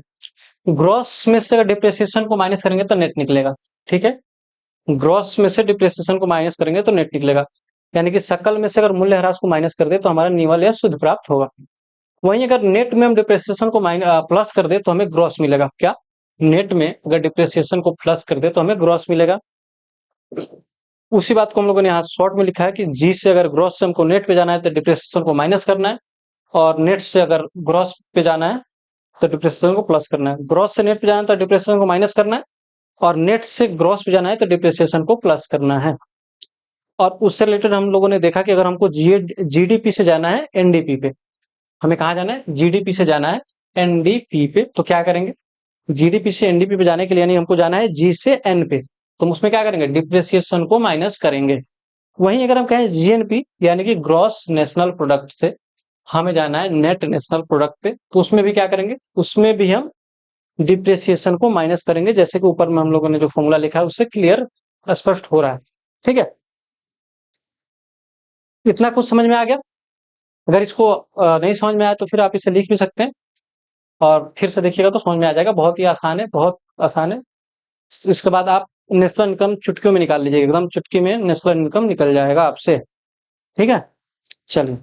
A: ग्रॉस में से अगर डिप्रेसिएशन को माइनस करेंगे तो नेट निकलेगा, ठीक है। ग्रॉस में से डिप्रेसिएशन को माइनस करेंगे तो नेट निकलेगा, यानी कि सकल में से अगर मूल्यह्रास को माइनस कर दे तो हमारा निवल या शुद्ध प्राप्त होगा। वहीं अगर नेट में हम डिप्रेसिएशन को प्लस कर दे तो हमें ग्रॉस मिलेगा। क्या, नेट में अगर डिप्रेसिएशन को प्लस कर दे तो हमें ग्रॉस मिलेगा। उसी बात को हम लोगों ने यहाँ शॉर्ट में लिखा है कि जी से अगर ग्रॉस से हमको नेट पे जाना है तो डिप्रेसिएशन को माइनस करना है, और नेट से अगर ग्रॉस पे जाना है तो डिप्रेसिएशन को प्लस करना है। ग्रॉस से नेट पे जाना है तो डिप्रेसिएशन को माइनस करना है, और नेट से ग्रॉस पे जाना है तो डिप्रेसिएशन को प्लस करना है। और उससे रिलेटेड हम लोगों ने देखा कि अगर हमको जीडीपी से जाना है एनडीपी पे, हमें कहा जाना है, जीडीपी से जाना है एनडीपी पे, तो क्या करेंगे, जीडीपी से एनडीपी पे जाने के लिए यानी हमको जाना है जी से एन पे, तो हम उसमें क्या करेंगे, डिप्रेसिएशन को माइनस करेंगे। वहीं अगर हम कहें जीएनपी यानी कि ग्रॉस नेशनल प्रोडक्ट से हमें जाना है नेट नेशनल प्रोडक्ट पे, तो उसमें भी क्या करेंगे, उसमें भी हम डिप्रेसिएशन को माइनस करेंगे, जैसे कि ऊपर में हम लोगों ने जो फॉर्मूला लिखा है उससे क्लियर स्पष्ट हो रहा है, ठीक है। इतना कुछ समझ में आ गया। अगर इसको नहीं समझ में आया तो फिर आप इसे लिख भी सकते हैं, और फिर से देखिएगा तो समझ में आ जाएगा। बहुत ही आसान है, बहुत आसान है। इसके बाद आप नेशनल इनकम चुटकियों में निकाल लीजिएगा, एकदम चुटकी में नेशनल इनकम निकल जाएगा आपसे, ठीक है। चलिए,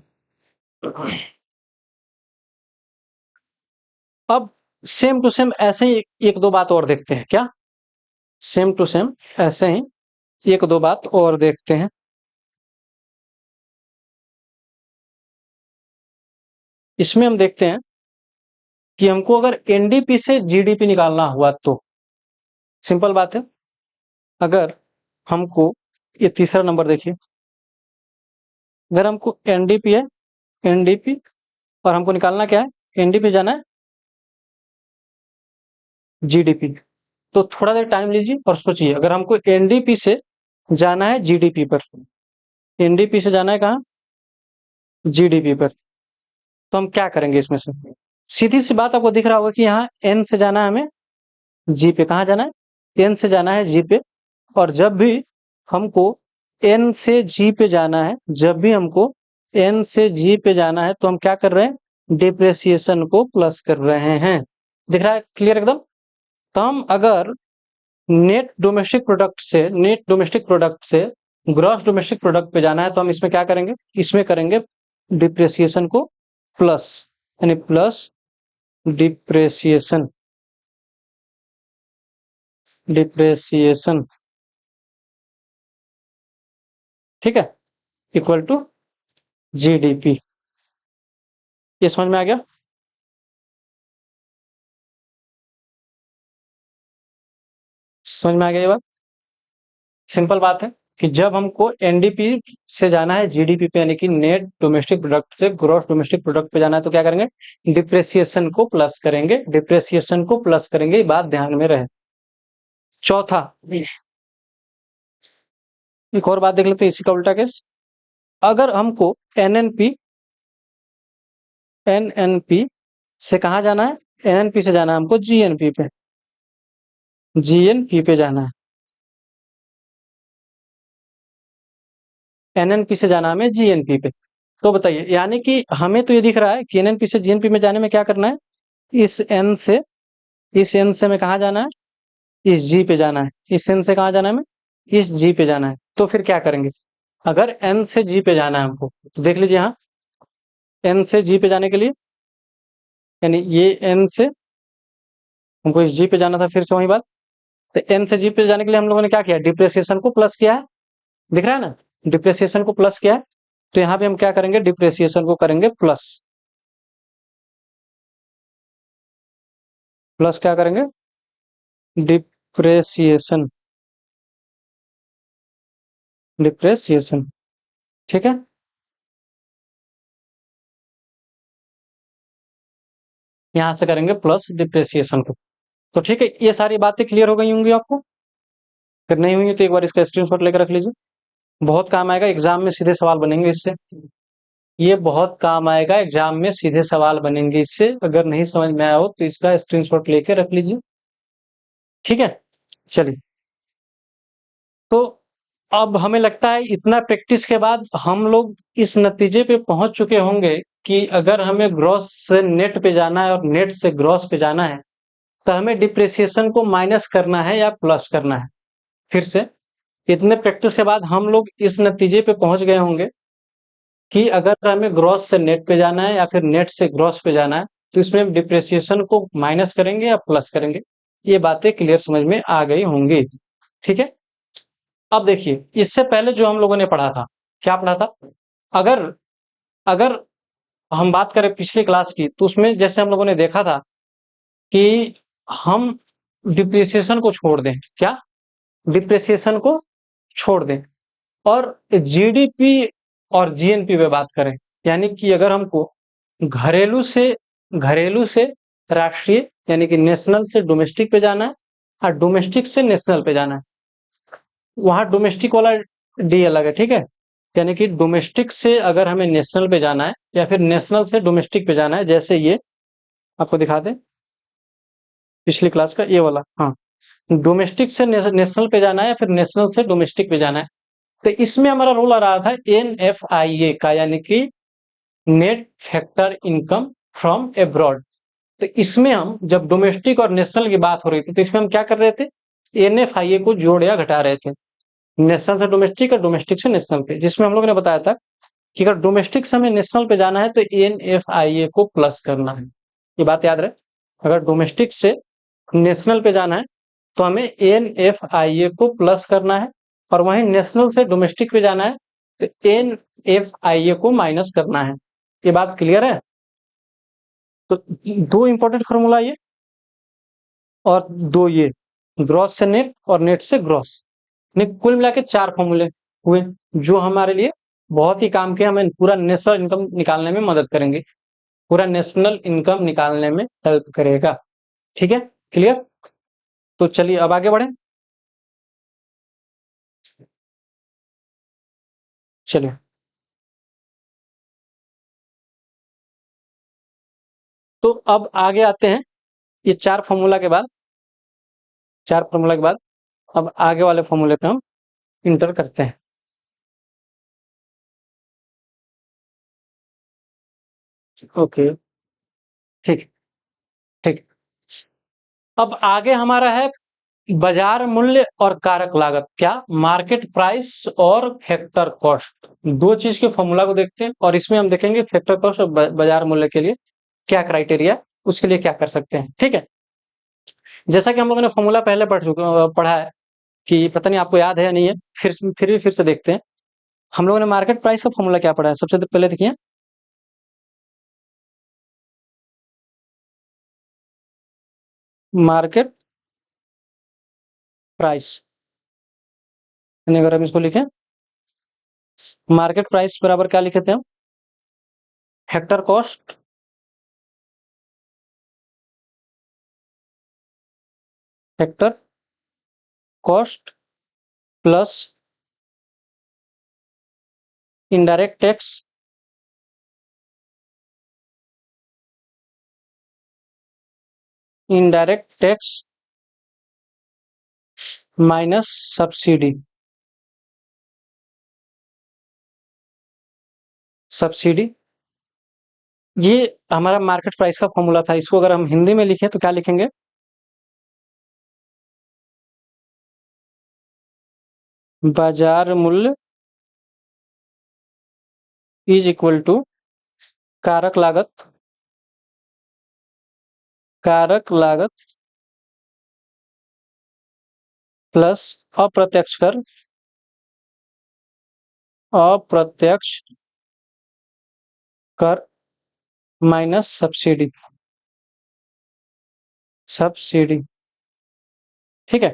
A: अब सेम टू सेम ऐसे ही एक दो बात और देखते हैं। क्या, सेम टू सेम ऐसे ही एक दो बात और देखते हैं। इसमें हम देखते हैं कि हमको अगर एनडीपी से जीडीपी निकालना हुआ तो सिंपल बात है। अगर हमको, ये तीसरा नंबर देखिए, अगर हमको एनडीपी है, एनडीपी, और हमको निकालना क्या है, एनडीपी जाना है जीडीपी, तो थोड़ा देर टाइम लीजिए और सोचिए। अगर हमको एनडीपी से जाना है जीडीपी पर, एनडीपी से जाना है कहाँ, जीडीपी पर, तो हम क्या करेंगे इसमें से। सीधी सी बात, आपको दिख रहा होगा कि यहाँ एन से जाना है हमें जी पे, कहाँ जाना है, एन से जाना है जी पे। और जब भी हमको एन से जी पे जाना है, जब भी हमको एन से जी पे जाना है, तो हम क्या कर रहे हैं, डिप्रेसिएशन को प्लस कर रहे हैं। दिख रहा है क्लियर एकदम। तो हम अगर नेट डोमेस्टिक प्रोडक्ट से ग्रॉस डोमेस्टिक प्रोडक्ट पे जाना है, तो हम इसमें क्या करेंगे, इसमें करेंगे डिप्रेसिएशन को प्लस, यानी प्लस डिप्रेसिएशन, डिप्रेसिएशन, ठीक है, इक्वल टू जीडीपी। ये समझ में आ गया। समझ में आ गया ये बात, सिंपल बात है कि जब हमको एनडीपी से जाना है जीडीपी पे, यानी कि नेट डोमेस्टिक प्रोडक्ट से ग्रॉस डोमेस्टिक प्रोडक्ट पे जाना है, तो क्या करेंगे, डिप्रेसिएशन को प्लस करेंगे, डिप्रेसिएशन को प्लस करेंगे, ये बात ध्यान में रहे। चौथा, एक और बात देख लेते हैं इसी का उल्टा केस। अगर हमको एनएनपी, एनएनपी से कहा जाना है, एनएनपी से जाना है हमको जीएनपी पे, जीएनपी पे जाना है, एनएनपी से जाना हमें जीएनपी पे। तो बताइए, यानी कि हमें तो ये दिख रहा है कि एनएनपी से जीएनपी में जाने में क्या करना है, इस एन से, इस एन से हमें कहा जाना है, इस जी पे जाना है, इस एन से कहाँ जाना है हमें, इस जी पे जाना है। तो फिर क्या करेंगे, अगर एन से जी पे जाना है हमको, तो देख लीजिए यहाँ, एन से जी पे जाने के लिए, यानी ये एन से हमको इस जी पे जाना था, फिर से वही बात। तो एन से जी पे जाने के लिए हम लोगों ने क्या किया, डिप्रेसिएशन को प्लस किया है, दिख रहा है ना, डिप्रेसिएशन को प्लस किया है। तो यहाँ पे हम क्या करेंगे, डिप्रेसिएशन को करेंगे प्लस, प्लस क्या करेंगे, डिप्रेसिएशन, डिप्रेसिएशन, ठीक है। यहाँ से करेंगे प्लस डिप्रेसिएशन को। तो ठीक है, ये सारी बातें क्लियर हो गई होंगी आपको। अगर नहीं हुई तो एक बार इसका स्क्रीनशॉट लेकर रख लीजिए, बहुत काम आएगा एग्जाम में, सीधे सवाल बनेंगे इससे। ये बहुत काम आएगा एग्जाम में, सीधे सवाल बनेंगे इससे। अगर नहीं समझ में आया हो तो इसका स्क्रीनशॉट लेके रख लीजिए, ठीक है। चलिए, तो अब हमें लगता है इतना प्रैक्टिस के बाद हम लोग इस नतीजे पे पहुंच चुके होंगे कि अगर हमें ग्रॉस से नेट पे जाना है और नेट से ग्रॉस पे जाना है, तो हमें डिप्रिसिएशन को माइनस करना है या प्लस करना है। फिर से, इतने प्रैक्टिस के बाद हम लोग इस नतीजे पे पहुंच गए होंगे कि अगर हमें ग्रॉस से नेट पे जाना है या फिर नेट से ग्रॉस पे जाना है, तो इसमें हम डिप्रिसिएशन को माइनस करेंगे या प्लस करेंगे। ये बातें क्लियर समझ में आ गई होंगी, ठीक है। अब देखिए, इससे पहले जो हम लोगों ने पढ़ा था, क्या पढ़ा था, अगर अगर हम बात करें पिछली क्लास की, तो उसमें जैसे हम लोगों ने देखा था कि हम डिप्रिसिएशन को छोड़ दें, क्या, डिप्रिसिएशन को छोड़ दें, और जीडीपी और जीएनपी पे बात करें। यानी कि अगर हमको घरेलू से घरेलू से राष्ट्रीय, यानी कि नेशनल से डोमेस्टिक पे जाना है, और डोमेस्टिक से नेशनल पे जाना है, वहां डोमेस्टिक वाला डी अलग है, ठीक है। यानी कि डोमेस्टिक से अगर हमें नेशनल पे जाना है या फिर नेशनल से डोमेस्टिक पे जाना है, जैसे ये आपको दिखा दें, पिछली क्लास का ये वाला, हाँ, डोमेस्टिक से नेशनल पे जाना है या फिर नेशनल से डोमेस्टिक पे जाना है। तो इसमें हमारा रोल आ रहा था एनएफआईए का, यानी कि net factor income from abroad. तो इसमें हम जब डोमेस्टिक और नेशनल की बात हो रही थी, तो इसमें हम क्या कर रहे थे, एनएफआईए को जोड़ या घटा रहे थे, नेशनल से डोमेस्टिक और डोमेस्टिक से नेशनल पे। जिसमें हम लोगों ने बताया था कि अगर डोमेस्टिक से हमें नेशनल पे जाना है तो एनएफआईए को प्लस करना है, ये बात याद रहे। अगर डोमेस्टिक से नेशनल पे जाना है तो हमें एनएफआईए को प्लस करना है, और वहीं नेशनल से डोमेस्टिक पे जाना है तो एनएफआईए को माइनस करना है। ये बात क्लियर है। तो दो इंपॉर्टेंट फॉर्मूला ये, और दो ये, ग्रॉस से नेट और नेट से ग्रॉस, कुल मिला के चार फॉर्मूले हुए, जो हमारे लिए बहुत ही काम के, हमें पूरा नेशनल इनकम निकालने में मदद करेंगे, पूरा नेशनल इनकम निकालने में हेल्प करेगा, ठीक है, क्लियर। तो चलिए अब आगे बढ़े, चलिए। तो अब आगे आते हैं, ये चार फॉर्मूला के बाद, चार फॉर्मूला के बाद अब आगे वाले फॉर्मूले पे हम इंटर करते हैं। ओके, ठीक, ठीक। अब आगे हमारा है बाजार मूल्य और कारक लागत, क्या, मार्केट प्राइस और फैक्टर कॉस्ट। दो चीज के फॉर्मूला को देखते हैं, और इसमें हम देखेंगे फैक्टर कॉस्ट और बाजार मूल्य के लिए क्या क्राइटेरिया, उसके लिए क्या कर सकते हैं, ठीक है। जैसा कि हम लोगों ने फॉर्मूला पहले पढ़ा है, कि पता नहीं आपको याद है या नहीं है, फिर से देखते हैं। हम लोगों ने मार्केट प्राइस का फॉर्मूला क्या पढ़ा है, सबसे पहले देखिए, मार्केट प्राइस, यानी अगर हम इसको लिखें, मार्केट प्राइस बराबर क्या लिखे थे हम, factor cost, factor cost plus indirect tax, indirect tax minus subsidy, subsidy. ये हमारा मार्केट प्राइस का फॉर्मूला था। इसको अगर हम हिंदी में लिखें तो क्या लिखेंगे, बाजार मूल्य इज इक्वल टू कारक लागत, कारक लागत प्लस अप्रत्यक्ष कर, अप्रत्यक्ष कर माइनस सब्सिडी, सब्सिडी। ठीक है।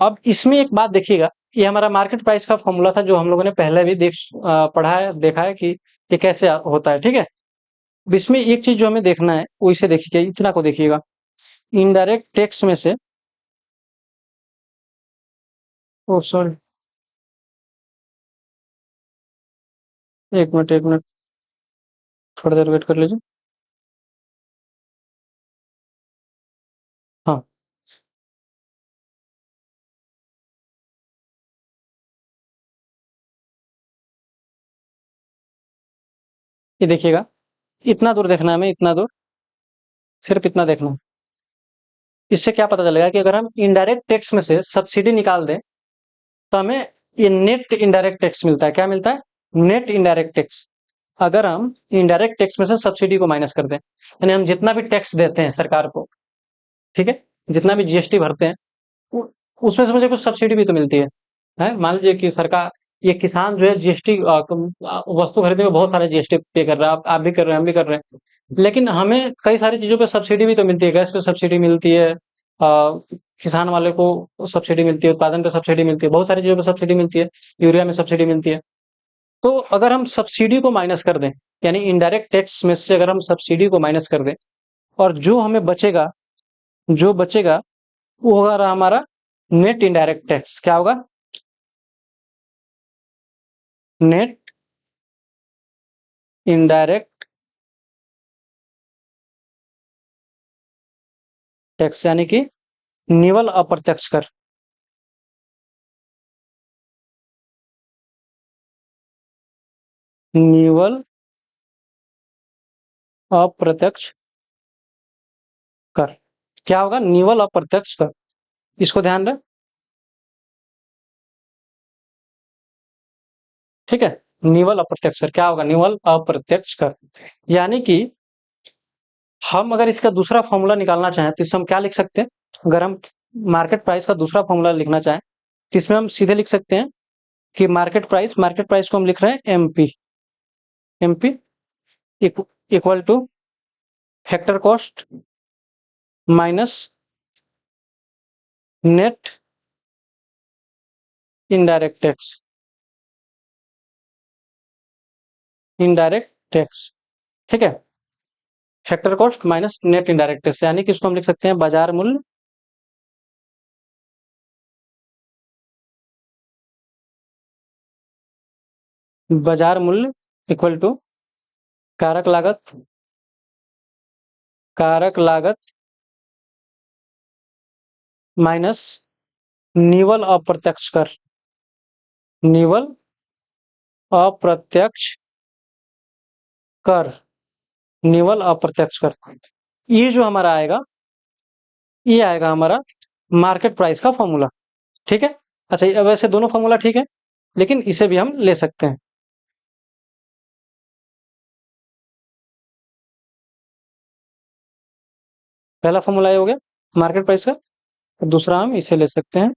A: अब इसमें एक बात देखिएगा, ये हमारा मार्केट प्राइस का फॉर्मूला था जो हम लोगों ने पहले भी पढ़ा है, देखा है कि ये कैसे होता है। ठीक है। अब इसमें एक चीज जो हमें देखना है वो इसे देखिएगा, इतना को देखिएगा, इनडायरेक्ट टैक्स में से, ओ सॉरी, एक मिनट, थोड़ी देर वेट कर लीजिए। हाँ, ये देखिएगा, इतना दूर देखना है हमें, इतना दूर, सिर्फ इतना देखना है। इससे क्या पता चलेगा कि अगर हम इनडायरेक्ट टैक्स में से सब्सिडी निकाल दें तो हमें ये नेट इनडायरेक्ट टैक्स मिलता है। क्या मिलता है? Net indirect tax. अगर हम इनडायरेक्ट टैक्स में से सब्सिडी को माइनस कर दें, यानी हम जितना भी टैक्स देते हैं सरकार को, ठीक है, जितना भी जीएसटी भरते हैं, उ- उसमें से मुझे कुछ सब्सिडी भी तो मिलती है। मान लीजिए कि सरकार, ये किसान जो है जीएसटी, वस्तु खरीदने में बहुत सारे जीएसटी पे कर रहा है, आप भी कर रहे हैं, हम भी कर रहे हैं, लेकिन हमें कई सारी चीजों पे सब्सिडी भी तो मिलती है। गैस पे सब्सिडी मिलती है, किसान वाले को सब्सिडी मिलती है, उत्पादन पे सब्सिडी मिलती है, बहुत सारी चीजों पे सब्सिडी मिलती है, यूरिया में सब्सिडी मिलती है। तो अगर हम सब्सिडी को माइनस कर दें, यानी इनडायरेक्ट टैक्स में से अगर हम सब्सिडी को माइनस कर दें, और जो हमें बचेगा, जो बचेगा वो होगा हमारा नेट इनडायरेक्ट टैक्स। क्या होगा? नेट इनडायरेक्ट टैक्स, यानी कि निवल अप्रत्यक्ष कर, निवल अप्रत्यक्ष कर। क्या होगा? निवल अप्रत्यक्ष कर। इसको ध्यान रहे। ठीक है। निवल अप्रत्यक्ष कर क्या होगा? निवल अप्रत्यक्ष कर, यानी कि हम अगर इसका दूसरा फॉर्मूला निकालना चाहें तो इसमें हम क्या लिख सकते हैं? अगर हम मार्केट प्राइस का दूसरा फॉर्मूला लिखना चाहें तो इसमें हम सीधे लिख सकते हैं कि मार्केट प्राइस को हम लिख रहे हैं MP, MP equal two factor cost minus net indirect tax, indirect tax. ठीक है। Factor cost minus net indirect tax, यानी कि इसको हम लिख सकते हैं बाजार मूल्य, बाजार मूल्य इक्वल टू कारक लागत, कारक लागत माइनस निवल अप्रत्यक्ष कर, निवल अप्रत्यक्ष कर, निवल अप्रत्यक्ष कर। ये जो हमारा आएगा, ये आएगा हमारा मार्केट प्राइस का फॉर्मूला। ठीक है। अच्छा, अब वैसे दोनों फॉर्मूला ठीक है, लेकिन इसे भी हम ले सकते हैं। पहला फॉर्मूला ये हो गया मार्केट प्राइस का, दूसरा हम इसे ले सकते हैं।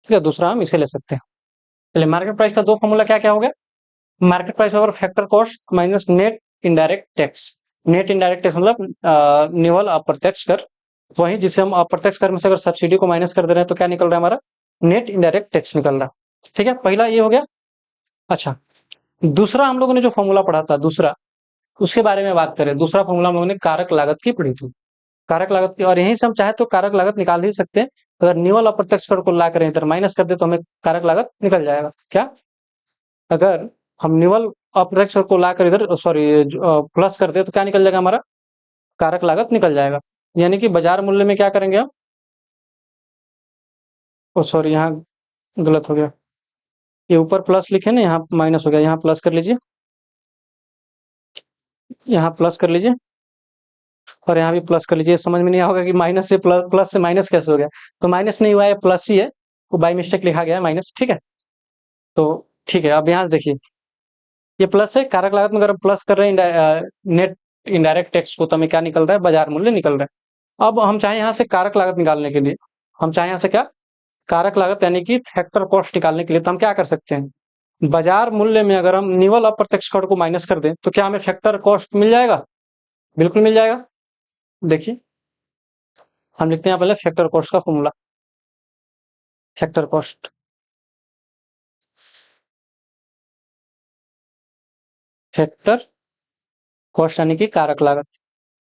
A: ठीक है, दूसरा हम इसे ले सकते हैं। चलिए, मार्केट प्राइस का दो फॉर्मूला क्या क्या हो गया? Market price over factor cost minus net indirect tax. Net indirect tax मतलब निवल अप्रत्यक्ष कर, वही जिसे हम अप्रत्यक्ष कर में से अगर सब्सिडी को माइनस कर दे रहे हैं तो क्या निकल रहा है हमारा? नेट इनडायरेक्ट टैक्स निकल रहा। ठीक है, पहला ये हो गया। अच्छा, दूसरा हम लोगों ने जो फॉर्मूला पढ़ा था दूसरा, उसके बारे में बात करें। दूसरा फॉर्मूला हम लोगों ने कारक लागत की पढ़ी थी, कारक लागत की, और यहीं से हम चाहे तो कारक लागत निकाल ही सकते हैं। अगर निवल अप्रत्यक्ष कर को ला करें इधर माइनस कर दे तो हमें कारक लागत निकल जाएगा। क्या? अगर हम निवल अप्रत्यक्ष को लाकर इधर, सॉरी, प्लस कर दे तो क्या निकल जाएगा हमारा? कारक लागत निकल जाएगा। यानी कि बाजार मूल्य में क्या करेंगे हम, ओ सॉरी, यहाँ गलत हो गया, ये ऊपर प्लस लिखे ना, यहाँ माइनस हो गया, यहाँ प्लस कर लीजिए, यहाँ प्लस कर लीजिए, और यहाँ भी प्लस कर लीजिए। समझ में नहीं होगा कि माइनस से प्लस, प्लस से माइनस कैसे हो गया, तो माइनस नहीं हुआ है, प्लस ही है। को बाई मिस्टेक लिखा गया है माइनस, ठीक है। तो ठीक है, अब यहाँ से देखिए, ये प्लस है, कारक लागत में अगर हम प्लस कर रहे हैं नेट इनडायरेक्ट टैक्स को, तो हमें क्या निकल रहा है, बाजार मूल्य निकल रहा है। अब हम चाहे यहाँ से कारक लागत निकालने के लिए, हम चाहे यहाँ से क्या, कारक लागत यानी कि फैक्टर कॉस्ट निकालने के लिए, तो हम क्या कर सकते हैं, बाजार मूल्य में अगर हम निवल अप्रत्यक्ष कर को माइनस कर दें, तो क्या हमें फैक्टर कॉस्ट मिल जाएगा, बिल्कुल मिल जाएगा। देखिए, हम लिखते हैं पहले फैक्टर कॉस्ट का formula, factor cost, factor cost यानी कि कारक लागत।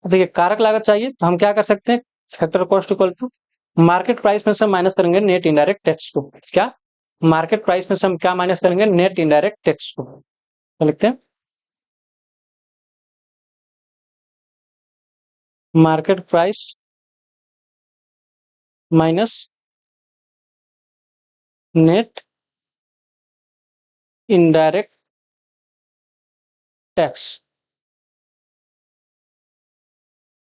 A: देखिए, कारक लागत चाहिए तो हम क्या कर सकते हैं, factor cost equal to market price में से हम माइनस करेंगे नेट इनडायरेक्ट टैक्स को। क्या, मार्केट प्राइस में से हम क्या माइनस करेंगे, नेट इनडायरेक्ट टैक्स को। तो लिखते हैं market price minus net indirect tax.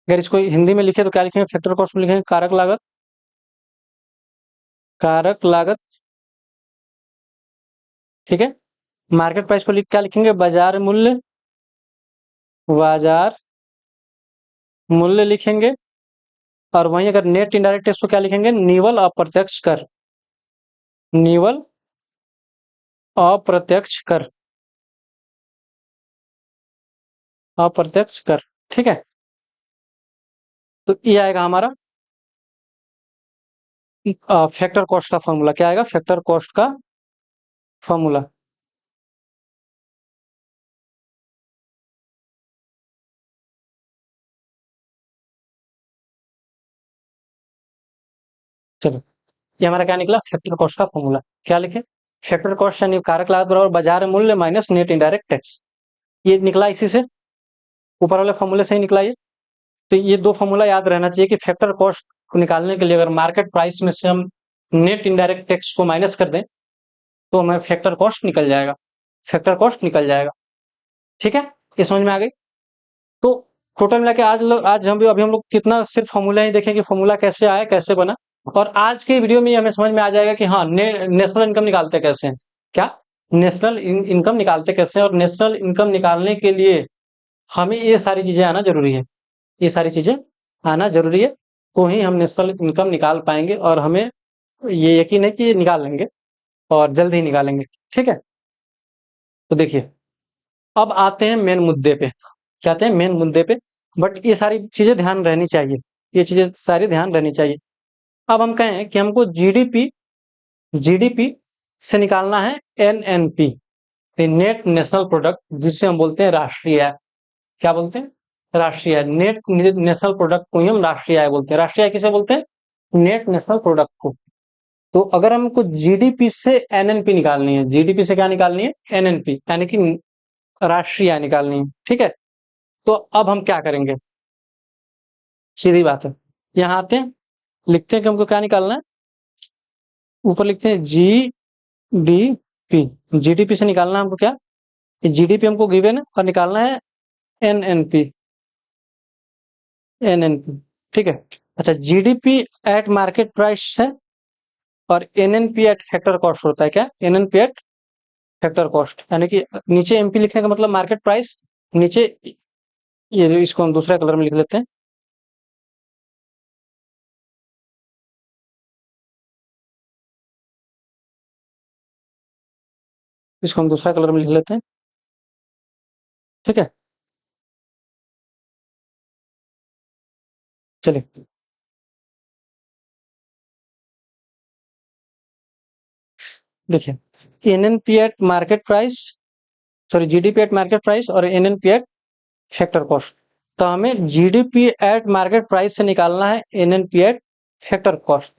A: अगर इसको हिंदी में लिखे तो क्या लिखेंगे, फैक्टर कॉस्ट में लिखेंगे कारक लागत, कारक लागत, ठीक है। मार्केट प्राइस को लिख क्या लिखेंगे, बाजार मूल्य, बाजार मूल्य लिखेंगे। और वहीं अगर नेट इनडायरेक्ट टैक्स को क्या लिखेंगे, निवल अप्रत्यक्ष कर, निवल अप्रत्यक्ष कर, अप्रत्यक्ष कर, ठीक है। तो ये आएगा हमारा फैक्टर कॉस्ट का फॉर्मूला। क्या आएगा, फैक्टर कॉस्ट का फॉर्मूला। चलो, ये हमारा क्या निकला, फैक्टर कॉस्ट का फॉर्मूला। क्या लिखे, फैक्टर कॉस्ट यानी कारक लागत बराबर बाजार मूल्य माइनस नेट इनडायरेक्ट टैक्स। ये निकला इसी से, ऊपर वाले फॉर्मूले से ही निकला ये। तो ये दो फॉर्मूला याद रहना चाहिए कि फैक्टर कॉस्ट को निकालने के लिए अगर मार्केट प्राइस में से हम नेट इनडायरेक्ट टैक्स को माइनस कर दें, तो हमें फैक्टर कॉस्ट निकल जाएगा, फैक्टर कॉस्ट निकल जाएगा, ठीक है। ये समझ में आ गई। तो टोटल मिला के आज हम भी अभी हम लोग कितना सिर्फ फॉर्मूला ही देखें कि फॉर्मूला कैसे आया, कैसे बना। और आज के वीडियो में हमें समझ में आ जाएगा कि हाँ, नेशनल इनकम निकालते कैसे हैं। क्या, नेशनल इनकम निकालते कैसे हैं, और नेशनल इनकम निकालने के लिए हमें ये सारी चीजें आना जरूरी है, ये सारी चीजें आना जरूरी है। तो ही हम नेशनल इनकम निकाल पाएंगे, और हमें ये यकीन है कि ये निकाल लेंगे, और जल्द ही निकालेंगे, ठीक है। तो देखिए, अब आते हैं मेन मुद्दे पे, क्या आते हैं मेन मुद्दे पे। बट ये सारी चीजें ध्यान रहनी चाहिए, ये चीजें सारी ध्यान रहनी चाहिए। अब हम कहें कि हमको जीडीपी, जीडीपी से निकालना है एनएनपी, नेट नेशनल प्रोडक्ट, जिसे हम बोलते हैं राष्ट्रीय आय। क्या बोलते हैं, राष्ट्रीय आय। नेट नेशनल प्रोडक्ट को ही हम राष्ट्रीय आय बोलते हैं। राष्ट्रीय आय किसे बोलते हैं, नेट नेशनल प्रोडक्ट को। तो अगर हमको जीडीपी से एनएनपी निकालनी है, जीडीपी से क्या निकालनी है, एनएनपी यानी कि राष्ट्रीय आय निकालनी है, ठीक है। तो अब हम क्या करेंगे, सीधी बात है, यहाँ आते हैं, लिखते हैं कि हमको क्या निकालना है, ऊपर लिखते हैं जी डी पी, जीडीपी से निकालना है हमको क्या, जीडीपी हमको गिवन है, और निकालना है एनएनपी, एनएनपी, ठीक है। अच्छा, जीडीपी एट मार्केट प्राइस है, और एनएनपी एट फैक्टर कॉस्ट होता है। क्या, एनएनपी एट फैक्टर कॉस्ट, यानी कि नीचे एमपी लिखने का मतलब मार्केट प्राइस, नीचे ये, इसको हम दूसरा कलर में लिख लेते हैं, इसको हम दूसरा कलर में लिख लेते हैं, ठीक है। चलिए, देखिए, NNP eight market price, sorry GDP at market price, और एनएनपी एट फैक्टर कॉस्ट। तो हमें जीडीपी एट मार्केट प्राइस से निकालना है एनएनपी एट फैक्टर कॉस्ट।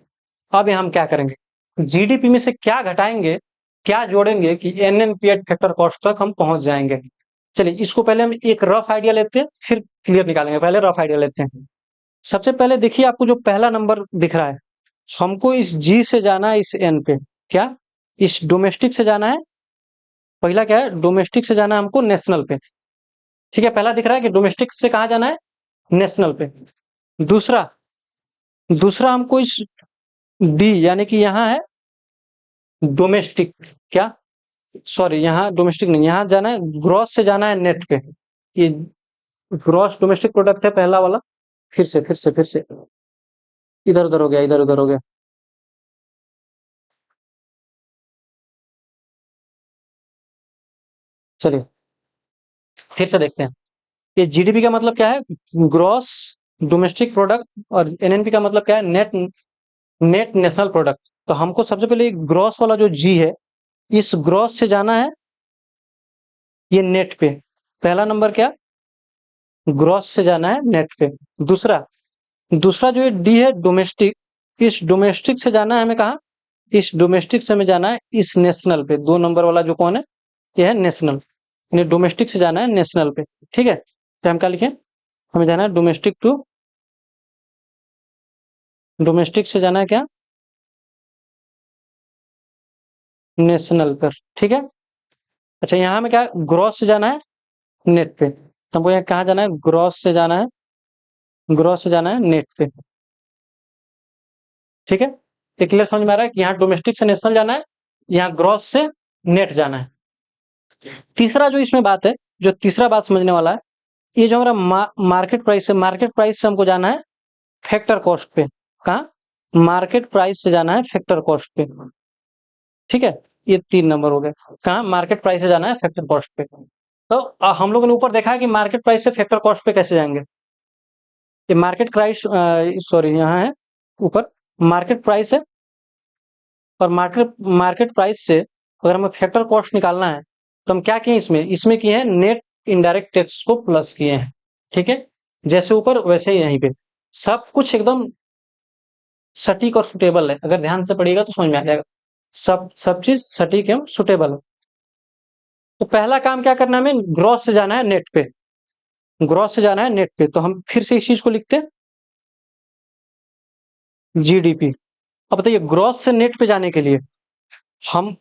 A: अब हम क्या करेंगे, जीडीपी में से क्या घटाएंगे, क्या जोड़ेंगे कि एनएनपी एट फैक्टर कॉस्ट तक हम पहुंच जाएंगे। चलिए, इसको पहले हम एक रफ आइडिया लेते हैं, फिर क्लियर निकालेंगे। पहले रफ आइडिया लेते हैं। सबसे पहले देखिए, आपको जो पहला नंबर दिख रहा है, हमको इस जी से जाना है इस एन पे। क्या, इस डोमेस्टिक से जाना है, पहला क्या है, डोमेस्टिक से जाना है हमको नेशनल पे, ठीक है। पहला दिख रहा है कि डोमेस्टिक से कहा जाना है, नेशनल पे। दूसरा, दूसरा हमको इस डी यानी कि यहाँ है डोमेस्टिक, क्या, सॉरी यहाँ डोमेस्टिक नहीं, यहाँ जाना है ग्रॉस से जाना है नेट पे। ये ग्रॉस डोमेस्टिक प्रोडक्ट है पहला वाला। फिर से इधर उधर हो गया, इधर उधर हो गया। चलिए फिर से देखते हैं। ये जीडीपी का मतलब क्या है? Gross domestic product. और एनएनपी का मतलब क्या है? Net net national product. तो हमको सबसे पहले ग्रॉस वाला जो जी है, इस ग्रॉस से जाना है ये नेट पे। पहला नंबर क्या? ग्रॉस से जाना है नेट पे। दूसरा दूसरा जो ये डी है डोमेस्टिक, इस डोमेस्टिक से जाना है हमें कहा? इस डोमेस्टिक से हमें जाना है इस नेशनल पे। 2 नंबर वाला जो कौन है? ये है नेशनल। यानी डोमेस्टिक से जाना है नेशनल पे। ठीक है, तो हम क्या लिखें? हमें जाना है डोमेस्टिक टू, डोमेस्टिक से जाना है क्या? नेशनल पर। ठीक है। अच्छा यहाँ हमें क्या, ग्रॉस से जाना है नेट पे। तो हमको यहाँ कहाँ जाना है? ग्रॉस से जाना है, ग्रॉस से जाना है नेट पे। ठीक है, ये क्लियर समझ में आ रहा है कि यहाँ डोमेस्टिक से नेशनल जाना है, यहाँ ग्रॉस से नेट जाना है। तीसरा जो इसमें बात है, जो तीसरा बात समझने वाला है, ये जो हमारा मार्केट प्राइस है, मार्केट प्राइस से हमको जाना है फैक्टर कॉस्ट पे। कहाँ? मार्केट प्राइस से जाना है फैक्टर कॉस्ट पे। ठीक है, ये 3 नंबर हो गए। कहाँ? मार्केट प्राइस से जाना है फैक्टर कॉस्ट पे। तो हम लोगों ने ऊपर देखा है कि मार्केट प्राइस से फैक्टर कॉस्ट पे कैसे जाएंगे। ये मार्केट प्राइस, सॉरी यहाँ है ऊपर मार्केट प्राइस है, और मार्केट मार्केट प्राइस से अगर हमें फैक्टर कॉस्ट निकालना है तो हम क्या किए? इसमें किए हैं नेट इनडायरेक्ट टैक्स को प्लस किए हैं। ठीक है, जैसे ऊपर वैसे ही यहीं पे सब कुछ एकदम सटीक और सुटेबल है। अगर ध्यान से पढ़िएगा तो समझ में आ जाएगा। सब चीज सटीक एवं सुटेबल है। तो पहला काम क्या करना है? हमें ग्रॉस से जाना है नेट पे। ग्रॉस से जाना है नेट पे, तो हम फिर से इस चीज को लिखते हैं जीडीपी। अब बताइए ग्रॉस से नेट पे जाने के लिए हम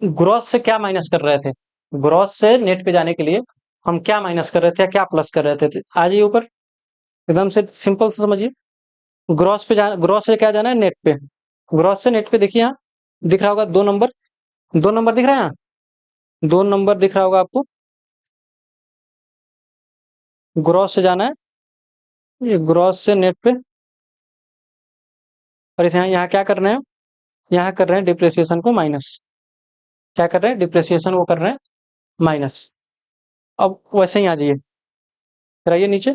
A: ग्रॉस से क्या माइनस कर रहे थे? ग्रॉस से नेट पे जाने के लिए हम क्या माइनस कर रहे थे या क्या प्लस कर रहे थे? आ जाइए ऊपर, एकदम से सिंपल से समझिए। ग्रॉस से क्या जाना है? नेट पे। ग्रॉस से नेट पे देखिए, यहाँ दिख रहा होगा 2 नंबर, 2 नंबर दिख रहा है यहाँ, 2 नंबर दिख रहा होगा आपको। ग्रॉस से जाना है, ये ग्रॉस से नेट पे। और इसे यहाँ क्या कर रहे हैं? यहाँ कर रहे हैं डिप्रेसिएशन को माइनस। क्या कर रहे हैं? डिप्रेसिएशन को कर रहे हैं माइनस। अब वैसे ही आ जाइए, फिर आइए नीचे।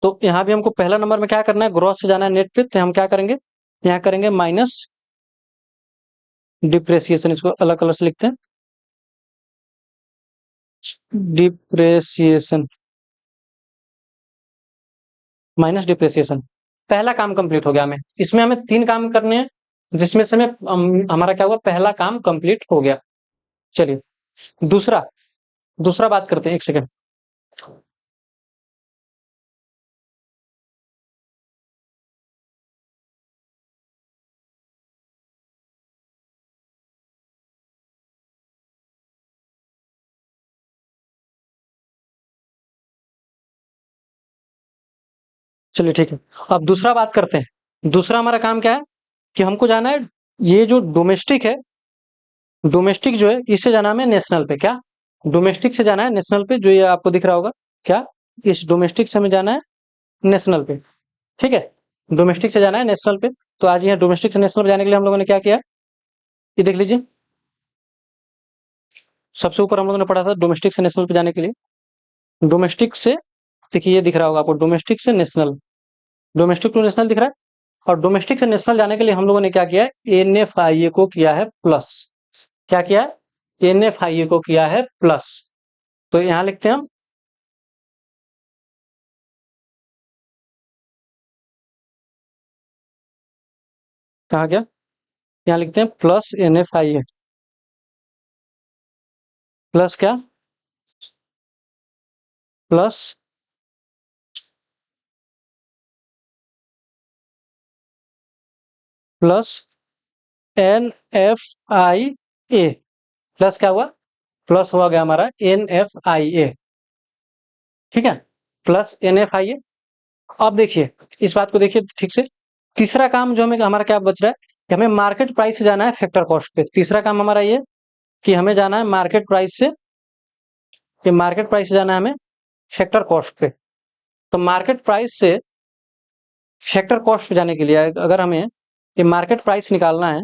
A: तो यहाँ भी हमको पहला नंबर में क्या करना है? ग्रॉस से जाना है नेट पे, तो हम क्या करेंगे? यहाँ करेंगे माइनस डिप्रेसिएशन। इसको अलग कलर से लिखते हैं, डिप्रेसिएशन माइनस डिप्रेसिएशन। पहला काम कंप्लीट हो गया। हमें इसमें हमें 3 काम करने हैं, जिसमें से हमें हमारा क्या हुआ? पहला काम कंप्लीट हो गया। चलिए दूसरा दूसरा बात करते हैं, 1 सेकेंड। चलिए ठीक है, अब दूसरा बात करते हैं। दूसरा हमारा काम क्या है कि हमको जाना है, ये जो डोमेस्टिक है, डोमेस्टिक जो है इससे जाना हमें नेशनल पे। क्या? डोमेस्टिक से जाना है नेशनल पे, जो ये आपको दिख रहा होगा। क्या? इस डोमेस्टिक से हमें जाना है नेशनल पे। ठीक है, डोमेस्टिक से जाना है नेशनल पे। तो आज यहाँ डोमेस्टिक से नेशनल पे जाने के लिए हम लोगों ने क्या किया? ये देख लीजिए, सबसे ऊपर हम लोगों ने पढ़ा था डोमेस्टिक से नेशनल पे जाने के लिए। डोमेस्टिक से, देखिए ये दिख रहा होगा आपको, डोमेस्टिक से नेशनल, डोमेस्टिक टू नेशनल दिख रहा है। और डोमेस्टिक से नेशनल जाने के लिए हम लोगों ने क्या किया है? एनएफआईए को किया है प्लस। क्या किया है? एनएफआईए को किया है प्लस। तो यहां लिखते हैं हम, कहा गया? यहां लिखते हैं प्लस एनएफआईए। प्लस क्या? Plus plus NFIA. प्लस क्या हुआ? प्लस हुआ गया हमारा एनएफआईए। ठीक है, प्लस एनएफआईए। अब देखिए इस बात को देखिए ठीक से। तीसरा काम जो हमें हमारा क्या बच रहा है? कि हमें मार्केट प्राइस से जाना है फैक्टर कॉस्ट पे। तीसरा काम हमारा ये कि हमें जाना है मार्केट प्राइस से, कि मार्केट प्राइस से जाना है हमें फैक्टर कॉस्ट पे। तो मार्केट प्राइस से फैक्टर कॉस्ट पे जाने के लिए अगर हमें ये मार्केट प्राइस निकालना है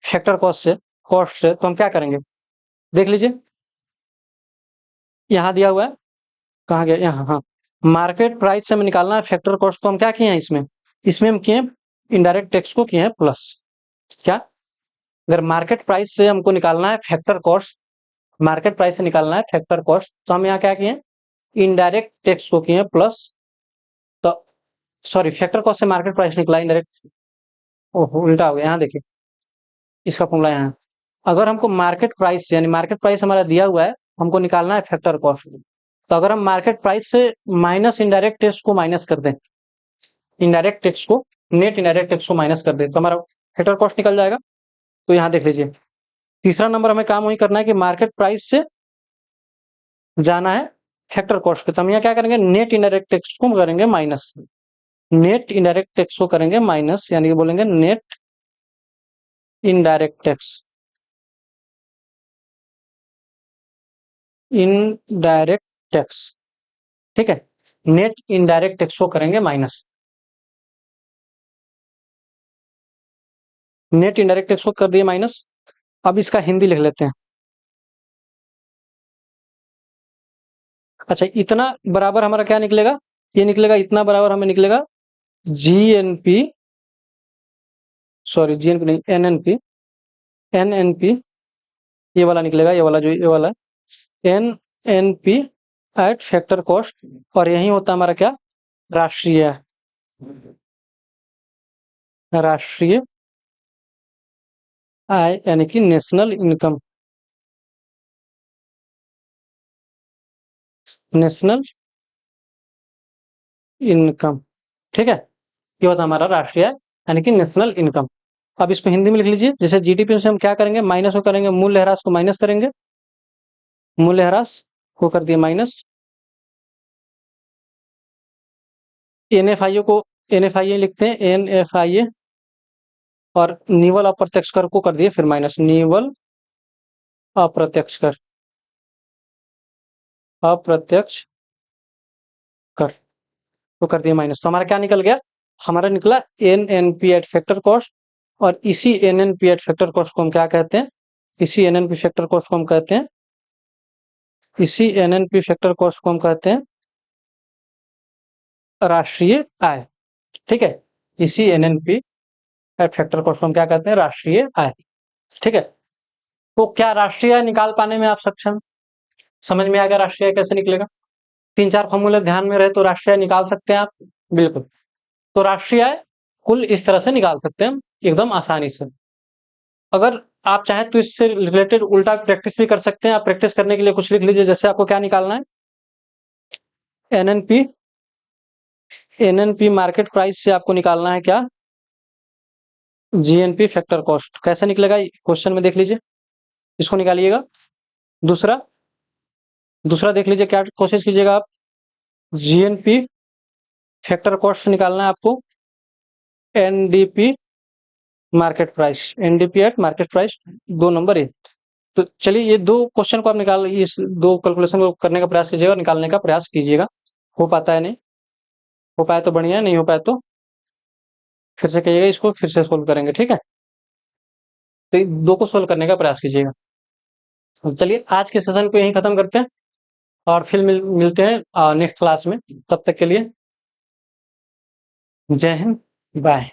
A: फैक्टर कॉस्ट से तो हम क्या करेंगे, देख लीजिए यहाँ दिया हुआ है, कहाँ गया, यहाँ, हाँ, मार्केट प्राइस से हमें निकालना है फैक्टर कॉस्ट। तो हम क्या किए हैं इसमें, हम किए इनडायरेक्ट टैक्स को किए हैं प्लस। क्या, अगर मार्केट प्राइस से हमको निकालना है फैक्टर कॉस्ट, मार्केट प्राइस से निकालना है फैक्टर कॉस्ट, तो हम यहाँ क्या किए, इनडायरेक्ट टैक्स को किए प्लस। तो सॉरी, फैक्टर कॉस्ट से मार्केट प्राइस निकला, इनडायरेक्ट, ओहो उल्टा हो गया, यहाँ देखिए इसका फॉर्मूला यहाँ। अगर हमको मार्केट प्राइस यानी मार्केट प्राइस हमारा दिया हुआ है, हमको निकालना है फैक्टर कॉस्ट, तो अगर हम मार्केट प्राइस से माइनस इनडायरेक्ट टैक्स को माइनस कर दें, इनडायरेक्ट टैक्स को, नेट इनडायरेक्ट टैक्स को माइनस कर दें, तो हमारा फैक्टर कॉस्ट निकल जाएगा। तो यहाँ देख लीजिए तीसरा नंबर हमें काम वही करना है कि मार्केट प्राइस से जाना है फैक्टर कॉस्ट पे। तो हम यहाँ क्या करेंगे, नेट इनडायरेक्ट टैक्स को करेंगे माइनस, नेट इनडायरेक्ट टैक्स को करेंगे माइनस, यानी कि बोलेंगे net indirect tax, indirect tax, ठीक है, नेट इनडायरेक्ट टैक्स को करेंगे माइनस, नेट इनडायरेक्ट टैक्स को कर दिए माइनस। अब इसका हिंदी लिख लेते हैं। अच्छा, इतना बराबर हमारा क्या निकलेगा, ये निकलेगा, इतना बराबर हमें निकलेगा जीएनपी, सॉरी जीएनपी नहीं, एनएनपी, एनएनपी ये वाला निकलेगा, ये वाला जो ये वाला एनएनपी एट फैक्टर कॉस्ट, और यही होता हमारा क्या, राष्ट्रीय, राष्ट्रीय आय यानी कि नेशनल इनकम, नेशनल इनकम, ठीक है, ये होता हमारा राष्ट्रीय आय यानी कि नेशनल इनकम। अब इसको हिंदी में लिख लीजिए, जैसे जीडीपी से हम क्या करेंगे, माइनस को करेंगे, मूल्यह्रास को माइनस करेंगे, मूल्यह्रास को कर दिए माइनस, एनएफआईए को, एनएफआईए लिखते हैं एनएफआईए, और निवल अप्रत्यक्ष कर को कर दिए फिर माइनस, निवल अप्रत्यक्ष कर, अप्रत्यक्ष कर तो कर दिए माइनस। तो हमारा क्या निकल गया, हमारा निकला एनएनपी एट फैक्टर कॉस्ट, और इसी एनएनपी एट फैक्टर कॉस्ट को हम क्या कहते हैं, इसी एनएनपी फैक्टर कॉस्ट को हम कहते हैं, इसी एनएनपी फैक्टर कॉस्ट को हम कहते हैं राष्ट्रीय आय, ठीक है, इसी एनएनपी एट फैक्टर कॉस्ट को हम क्या कहते हैं, राष्ट्रीय आय, ठीक है। तो क्या राष्ट्रीय आय निकाल पाने में आप सक्षम, समझ में आ गया राष्ट्रीय आय कैसे निकलेगा, 3-4 फॉर्मूले ध्यान में रहे तो राष्ट्रीय आय निकाल सकते हैं आप, बिल्कुल। तो राष्ट्रीय आय कुल इस तरह से निकाल सकते हैं एकदम आसानी से। अगर आप चाहें तो इससे रिलेटेड उल्टा प्रैक्टिस भी कर सकते हैं। आप प्रैक्टिस करने के लिए कुछ लिख लीजिए, जैसे आपको क्या निकालना है, एनएनपी, एनएनपी मार्केट प्राइस से आपको निकालना है क्या, जीएनपी फैक्टर कॉस्ट। कैसे निकलेगा क्वेश्चन में देख लीजिए, इसको निकालिएगा। दूसरा, दूसरा देख लीजिए, क्या कोशिश कीजिएगा आप, जीएनपी फैक्टर कॉस्ट निकालना है आपको NDP market price, NDP at market price, 2 number A. तो चलिए ये 2 क्वेश्चन को आप निकाल, इस 2 कैलकुलेशन को करने का प्रयास कीजिएगा, निकालने का प्रयास कीजिएगा। हो पाता है नहीं, हो पाए तो बढ़िया, नहीं हो पाए तो फिर से कहिएगा, इसको फिर से सोल्व करेंगे, ठीक है। तो 2 को सोल्व करने का प्रयास कीजिएगा। तो चलिए आज के सेशन को यहीं खत्म करते हैं, और फिर मिलते हैं नेक्स्ट क्लास में। तब तक के लिए जय हिंद, बाय।